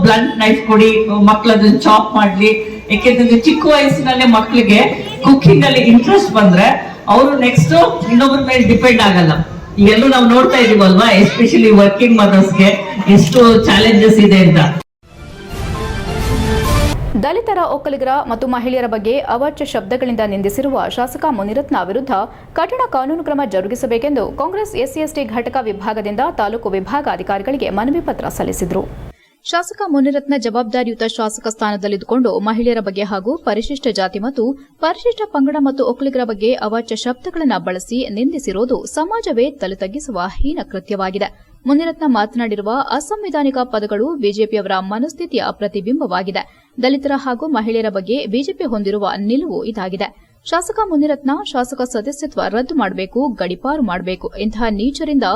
ಬ್ಲಂಟ್ ನೈಫ್ ಕೊಡಿ, ಮಕ್ಕಳು ಅದನ್ನ ಚಾಪ್ ಮಾಡ್ಲಿ. ಯಾಕೆಂದ್ರೆ ಚಿಕ್ಕ ವಯಸ್ಸಿನಲ್ಲೇ ಮಕ್ಕಳಿಗೆ ಕುಕಿಂಗ್ ಅಲ್ಲಿ ಇಂಟ್ರೆಸ್ಟ್ ಬಂದ್ರೆ ಅವರು ನೆಕ್ಸ್ಟ್ ಇನ್ನೊಬ್ಬರ ಮೇಲೆ ಡಿಪೆಂಡ್ ಆಗಲ್ಲ. ಈಗೆಲ್ಲೂ ನಾವು ನೋಡ್ತಾ ಇದೀವಲ್ವಾ, ಎಸ್ಪೆಷಲಿ ವರ್ಕಿಂಗ್ ಮದರ್ಸ್ಗೆ ಎಷ್ಟು ಚಾಲೆಂಜಸ್ ಇದೆ ಅಂತ. ದಲಿತರ, ಒಕ್ಕಲಿಗರ ಮತ್ತು ಮಹಿಳೆಯರ ಬಗ್ಗೆ ಅವಾಚ್ಯ ಶಬ್ದಗಳಿಂದ ನಿಂದಿಸಿರುವ ಶಾಸಕ ಮುನಿರತ್ನ ವಿರುದ್ಧ ಕಠಿಣ ಕಾನೂನು ಕ್ರಮ ಜರುಗಿಸಬೇಕೆಂದು ಕಾಂಗ್ರೆಸ್ SC/ST ಘಟಕ ವಿಭಾಗದಿಂದ ತಾಲೂಕು ವಿಭಾಗಾಧಿಕಾರಿಗಳಿಗೆ ಮನವಿ ಪತ್ರ ಸಲ್ಲಿಸಿದರು. ಶಾಸಕ ಮುನಿರತ್ನ ಜವಾಬ್ದಾರಿಯುತ ಶಾಸಕ ಸ್ಥಾನದಲ್ಲಿದ್ದುಕೊಂಡು ಮಹಿಳೆಯರ ಬಗ್ಗೆ ಹಾಗೂ ಪರಿಶಿಷ್ಟ ಜಾತಿ ಮತ್ತು ಪರಿಶಿಷ್ಟ ಪಂಗಡ ಮತ್ತು ಒಕ್ಕಲಿಗರ ಬಗ್ಗೆ ಅವಾಚ್ಯ ಶಬ್ದಗಳನ್ನು ಬಳಸಿ ನಿಂದಿಸಿರುವುದು ಸಮಾಜವೇ ತಲೆತಗ್ಗಿಸುವ ಹೀನ ಕೃತ್ಯವಾಗಿದೆ. ಮುನಿರತ್ನ ಮಾತನಾಡಿರುವ ಅಸಂವಿಧಾನಿಕ ಪದಗಳು ಬಿಜೆಪಿಯವರ ಮನಸ್ಥಿತಿಯ ಪ್ರತಿಬಿಂಬವಾಗಿದೆ. ದಲಿತರ ಹಾಗೂ ಮಹಿಳೆಯರ ಬಗ್ಗೆ ಬಿಜೆಪಿ ಹೊಂದಿರುವ ನಿಲುವು ಇದಾಗಿದೆ. ಶಾಸಕ ಮುನಿರತ್ನ ಶಾಸಕ ಸದಸ್ಯತ್ವ ರದ್ದು ಮಾಡಬೇಕು, ಗಡೀಪಾರು ಮಾಡಬೇಕು. ಇಂತಹ ನೀಚರಿಂದ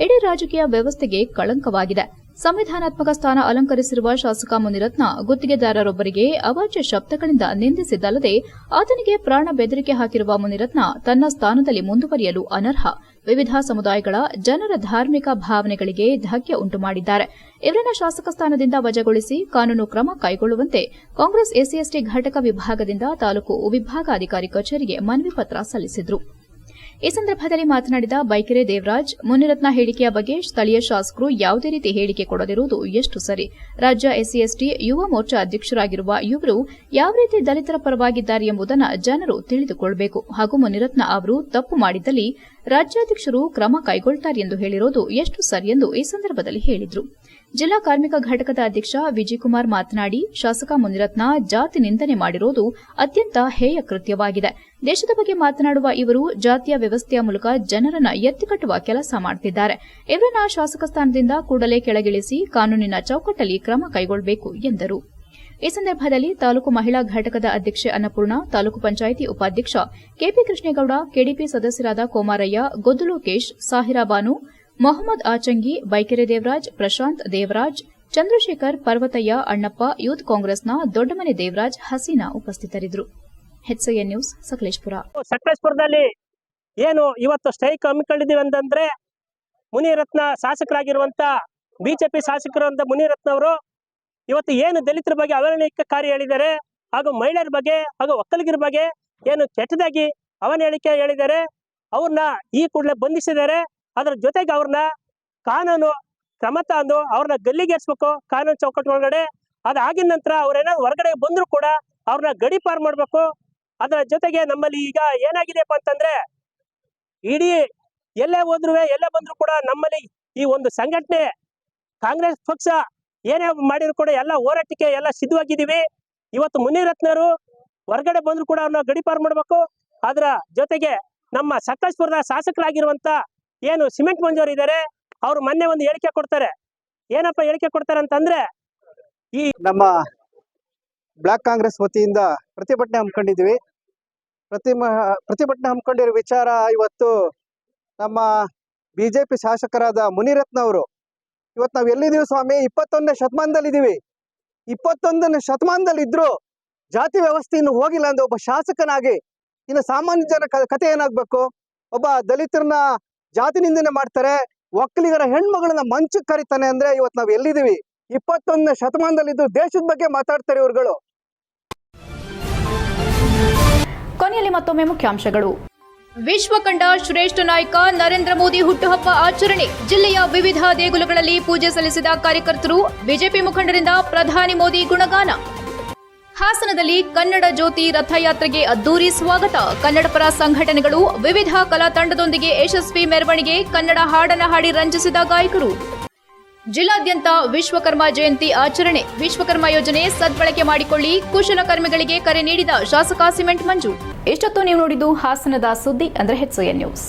ಇಡೀ ರಾಜಕೀಯ ವ್ಯವಸ್ಥೆಗೆ ಕಳಂಕವಾಗಿದೆ. ಸಂವಿಧಾನಾತ್ಮಕ ಸ್ಥಾನ ಅಲಂಕರಿಸಿರುವ ಶಾಸಕ ಮುನಿರತ್ನ ಗುತ್ತಿಗೆದಾರರೊಬ್ಬರಿಗೆ ಅವಾಚ್ಯ ಶಬ್ದಗಳಿಂದ ನಿಂದಿಸಿದ್ದಲ್ಲದೆ ಆತನಿಗೆ ಪ್ರಾಣ ಬೆದರಿಕೆ ಹಾಕಿರುವ ಮುನಿರತ್ನ ತನ್ನ ಸ್ಥಾನದಲ್ಲಿ ಮುಂದುವರಿಯಲು ಅನರ್ಹ. ವಿವಿಧ ಸಮುದಾಯಗಳ ಜನರ ಧಾರ್ಮಿಕ ಭಾವನೆಗಳಿಗೆ ಧಕ್ಕೆ ಉಂಟು ಮಾಡಿದ್ದಾರೆ. ಇವರನ್ನ ಶಾಸಕ ಸ್ಥಾನದಿಂದ ವಜಾಗೊಳಿಸಿ ಕಾನೂನು ಕ್ರಮ ಕೈಗೊಳ್ಳುವಂತೆ ಕಾಂಗ್ರೆಸ್ ಎಸ್ಸಿ ಘಟಕ ವಿಭಾಗದಿಂದ ತಾಲೂಕು ವಿಭಾಗಾಧಿಕಾರಿ ಕಚೇರಿಗೆ ಮನವಿ ಪತ್ರ ಸಲ್ಲಿಸಿದರು. ಈ ಸಂದರ್ಭದಲ್ಲಿ ಮಾತನಾಡಿದ ಬೈಕೆರೆ ದೇವರಾಜ್, ಮುನಿರತ್ನ ಹೇಳಿಕೆಯ ಬಗ್ಗೆ ಸ್ಥಳೀಯ ಶಾಸಕರು ಯಾವುದೇ ರೀತಿ ಹೇಳಿಕೆ ಕೊಡದಿರುವುದು ಎಷ್ಟು ಸರಿ. ರಾಜ್ಯ ಎಸ್ಸಿ ಯುವ ಮೋರ್ಚಾ ಅಧ್ಯಕ್ಷರಾಗಿರುವ ಇವರು ಯಾವ ರೀತಿ ದಲಿತರ ಪರವಾಗಿದ್ದಾರೆ ಎಂಬುದನ್ನು ಜನರು ತಿಳಿದುಕೊಳ್ಳಬೇಕು ಹಾಗೂ ಮುನಿರತ್ನ ಅವರು ತಪ್ಪು ಮಾಡಿದ್ದಲ್ಲಿ ರಾಜ್ಯಾಧ್ಯಕ್ಷರು ಕ್ರಮ ಕೈಗೊಳ್ಳುತ್ತಾರೆ ಎಂದು ಹೇಳಿರುವುದು ಎಷ್ಟು ಸರಿ ಎಂದು ಈ ಸಂದರ್ಭದಲ್ಲಿ ಹೇಳಿದರು. ಜಿಲ್ಲಾ ಕಾರ್ಮಿಕ ಘಟಕದ ಅಧ್ಯಕ್ಷ ವಿಜಯಕುಮಾರ್ ಮಾತನಾಡಿ, ಶಾಸಕ ಮುನಿರತ್ನ ಜಾತಿ ನಿಂದನೆ ಮಾಡಿರುವುದು ಅತ್ಯಂತ ಹೇಯ ಕೃತ್ಯವಾಗಿದೆ. ದೇಶದ ಬಗ್ಗೆ ಮಾತನಾಡುವ ಇವರು ಜಾತಿಯ ವ್ಯವಸ್ಥೆಯ ಮೂಲಕ ಜನರನ್ನ ಎತ್ತಿಕಟ್ಟುವ ಕೆಲಸ ಮಾಡುತ್ತಿದ್ದಾರೆ. ಇವರನ್ನ ಶಾಸಕ ಸ್ಥಾನದಿಂದ ಕೂಡಲೇ ಕೆಳಗಿಳಿಸಿ ಕಾನೂನಿನ ಚೌಕಟ್ಟಲ್ಲಿ ಕ್ರಮ ಕೈಗೊಳ್ಳಬೇಕು ಎಂದರು. ಈ ಸಂದರ್ಭದಲ್ಲಿ ತಾಲೂಕು ಮಹಿಳಾ ಘಟಕದ ಅಧ್ಯಕ್ಷೆ ಅನ್ನಪೂರ್ಣ, ತಾಲೂಕು ಪಂಚಾಯಿತಿ ಉಪಾಧ್ಯಕ್ಷ ಕೆಪಿ ಕೃಷ್ಣೇಗೌಡ, ಕೆಡಿಪಿ ಸದಸ್ಯರಾದ ಕೋಮಾರಯ್ಯ, ಗೊದ್ದುಲೋಕೇಶ್, ಸಾಹಿರಾ ಬಾನು, ಮೊಹಮ್ಮದ್ ಆಚಂಗಿ, ಬೈಕೆರೆ ದೇವರಾಜ್, ಪ್ರಶಾಂತ್ ದೇವರಾಜ್, ಚಂದ್ರಶೇಖರ್, ಪರ್ವತಯ್ಯ, ಅಣ್ಣಪ್ಪ, ಯೂತ್ ಕಾಂಗ್ರೆಸ್ನ ದೊಡ್ಡಮನೆ ದೇವರಾಜ್, ಹಸೀನಾ ಉಪಸ್ಥಿತರಿದ್ದರು. HCN news, Sakleshpur. ಸಕಲೇಶಪುರದಲ್ಲಿ ಏನು ಇವತ್ತು ಸ್ಟ್ರೈಕ್ ಹಮ್ಮಿಕೊಂಡಿದ್ದೀವಿ ಅಂತಂದ್ರೆ, ಮುನಿರತ್ನ ಶಾಸಕರಾಗಿರುವಂತ ಬಿಜೆಪಿ ಶಾಸಕರಂತ ಮುನಿರತ್ನ ಅವರು ಇವತ್ತು ಏನು ದಲಿತರ ಬಗ್ಗೆ ಅವಹೇಳನಕಾರಿ ಹೇಳಿದ್ದಾರೆ ಹಾಗೂ ಮಹಿಳೆಯರ ಬಗ್ಗೆ ಹಾಗೂ ಒಕ್ಕಲಿಗರ ಬಗ್ಗೆ ಏನು ಕೆಟ್ಟದಾಗಿ ಅವಹೇಳಿಕೆ ಹೇಳಿದ್ದಾರೆ, ಅವ್ರನ್ನ ಈ ಕೂಡಲೇ ಬಂಧಿಸಿದ್ದಾರೆ. ಅದರ ಜೊತೆಗೆ ಅವ್ರನ್ನ ಕಾನೂನು ಕ್ರಮ ತಂದು ಅವ್ರನ್ನ ಗಲ್ಲಿಗೇರಿಸಬೇಕು ಕಾನೂನು ಚೌಕಟ್ಟು ಒಳಗಡೆ. ಅದಾಗಿದ ನಂತರ ಅವ್ರೇನಾದ್ರು ಹೊರಗಡೆ ಬಂದ್ರು ಕೂಡ ಅವ್ರನ್ನ ಗಡೀಪಾರು ಮಾಡಬೇಕು. ಅದರ ಜೊತೆಗೆ ನಮ್ಮಲ್ಲಿ ಈಗ ಏನಾಗಿದೆಯಪ್ಪ ಅಂತಂದ್ರೆ, ಇಡೀ ಎಲ್ಲೇ ಹೋದ್ರು ಎಲ್ಲೇ ಬಂದ್ರು ಕೂಡ ನಮ್ಮಲ್ಲಿ ಈ ಒಂದು ಸಂಘಟನೆ ಕಾಂಗ್ರೆಸ್ ಪಕ್ಷ ಏನೇ ಮಾಡಿದ್ರು ಕೂಡ ಎಲ್ಲ ಹೋರಾಟಕ್ಕೆ ಎಲ್ಲ ಸಿದ್ಧವಾಗಿದ್ದೀವಿ. ಇವತ್ತು ಮುನಿರತ್ನರು ಹೊರಗಡೆ ಬಂದ್ರು ಕೂಡ ಅವ್ರನ್ನ ಗಡೀಪಾರು ಮಾಡಬೇಕು. ಅದರ ಜೊತೆಗೆ ನಮ್ಮ ಸಕಲೇಶಪುರದ ಶಾಸಕರಾಗಿರುವಂತ ಏನು ಸಿಮೆಂಟ್ ಮಂಜೂರು ಇದ್ದಾರೆ, ಅವರು ಮೊನ್ನೆ ಒಂದು ಹೇಳಿಕೆ ಕೊಡ್ತಾರೆ. ಏನಪ್ಪ ಹೇಳಿಕೆ ಕೊಡ್ತಾರೆ ಅಂತಂದ್ರೆ, ಈ ನಮ್ಮ ಬ್ಲಾಕ್ ಕಾಂಗ್ರೆಸ್ ವತಿಯಿಂದ ಪ್ರತಿಭಟನೆ ಹಮ್ಮಿಕೊಂಡಿದ್ವಿ. ಪ್ರತಿಭಟನೆ ಹಮ್ಮಿಕೊಂಡಿರೋ ವಿಚಾರ ಇವತ್ತು ನಮ್ಮ ಬಿಜೆಪಿ ಶಾಸಕರಾದ ಮುನಿರತ್ನ ಅವರು, ಇವತ್ತು ನಾವು ಎಲ್ಲಿದ್ದೀವಿ ಸ್ವಾಮಿ, 21ನೇ ಶತಮಾನದಲ್ಲಿದ್ದೀವಿ. 21ನೇ ಶತಮಾನದಲ್ಲಿ ಇದ್ರು ಜಾತಿ ವ್ಯವಸ್ಥೆ ಇನ್ನು ಹೋಗಿಲ್ಲ ಅಂದ್ರೆ ಒಬ್ಬ ಶಾಸಕನಾಗಿ ಇನ್ನು ಸಾಮಾನ್ಯ ಜನ ಕಥೆ ಏನಾಗ್ಬೇಕು? ಒಬ್ಬ ದಲಿತರನ್ನ ಜಾತಿ ನಿಂದನೆ ಮಾಡ್ತಾರೆ, ಒಕ್ಕಲಿಗರ ಹೆಣ್ಮಗಳನ್ನ ಮಂಚಕ್ಕೆ ಕರೀತಾನೆ ಅಂದ್ರೆ ಇವತ್ತು ನಾವು ಎಲ್ಲಿದ್ದೀವಿ? 21ನೇ ಶತಮಾನದಲ್ಲಿದ್ದು ದೇಶದ ಬಗ್ಗೆ ಮಾತಾಡ್ತಾರೆ ಇವ್ರುಗಳು. ಕೊನೆಯಲ್ಲಿ ಮತ್ತೊಮ್ಮೆ ಮುಖ್ಯಾಂಶಗಳು. ವಿಶ್ವ ಕಂಡ ಶ್ರೇಷ್ಠ ನಾಯಕ ನರೇಂದ್ರ ಮೋದಿ ಹುಟ್ಟುಹಬ್ಬ ಆಚರಣೆ. ಜಿಲ್ಲೆಯ ವಿವಿಧ ದೇಗುಲಗಳಲ್ಲಿ ಪೂಜೆ ಸಲ್ಲಿಸಿದ ಕಾರ್ಯಕರ್ತರು. ಬಿಜೆಪಿ ಮುಖಂಡರಿಂದ ಪ್ರಧಾನಿ ಮೋದಿ ಗುಣಗಾನ. ಹಾಸನದಲ್ಲಿ ಕನ್ನಡ ಜ್ಯೋತಿ ರಥಯಾತ್ರೆಗೆ ಅದ್ದೂರಿ ಸ್ವಾಗತ. ಕನ್ನಡಪರ ಸಂಘಟನೆಗಳು ವಿವಿಧ ಕಲಾ ತಂಡದೊಂದಿಗೆ ಯಶಸ್ವಿ ಮೆರವಣಿಗೆ. ಕನ್ನಡ ಹಾಡನ್ನ ಹಾಡಿ ರಂಜಿಸಿದ ಗಾಯಕರು. ಜಿಲ್ಲಾದ್ಯಂತ ವಿಶ್ವಕರ್ಮ ಜಯಂತಿ ಆಚರಣೆ. ವಿಶ್ವಕರ್ಮ ಯೋಜನೆ ಸದ್ಬಳಕೆ ಮಾಡಿಕೊಳ್ಳಿ, ಕುಶಲಕರ್ಮಿಗಳಿಗೆ ಕರೆ ನೀಡಿದ ಶಾಸಕ ಸಿಮೆಂಟ್ ಮಂಜು. ಇಷ್ಟೊತ್ತು ನೀವು ನೋಡಿದ್ದು ಹಾಸನದ ಸುದ್ದಿ ಅಂದ್ರೆ HCN ನ್ಯೂಸ್.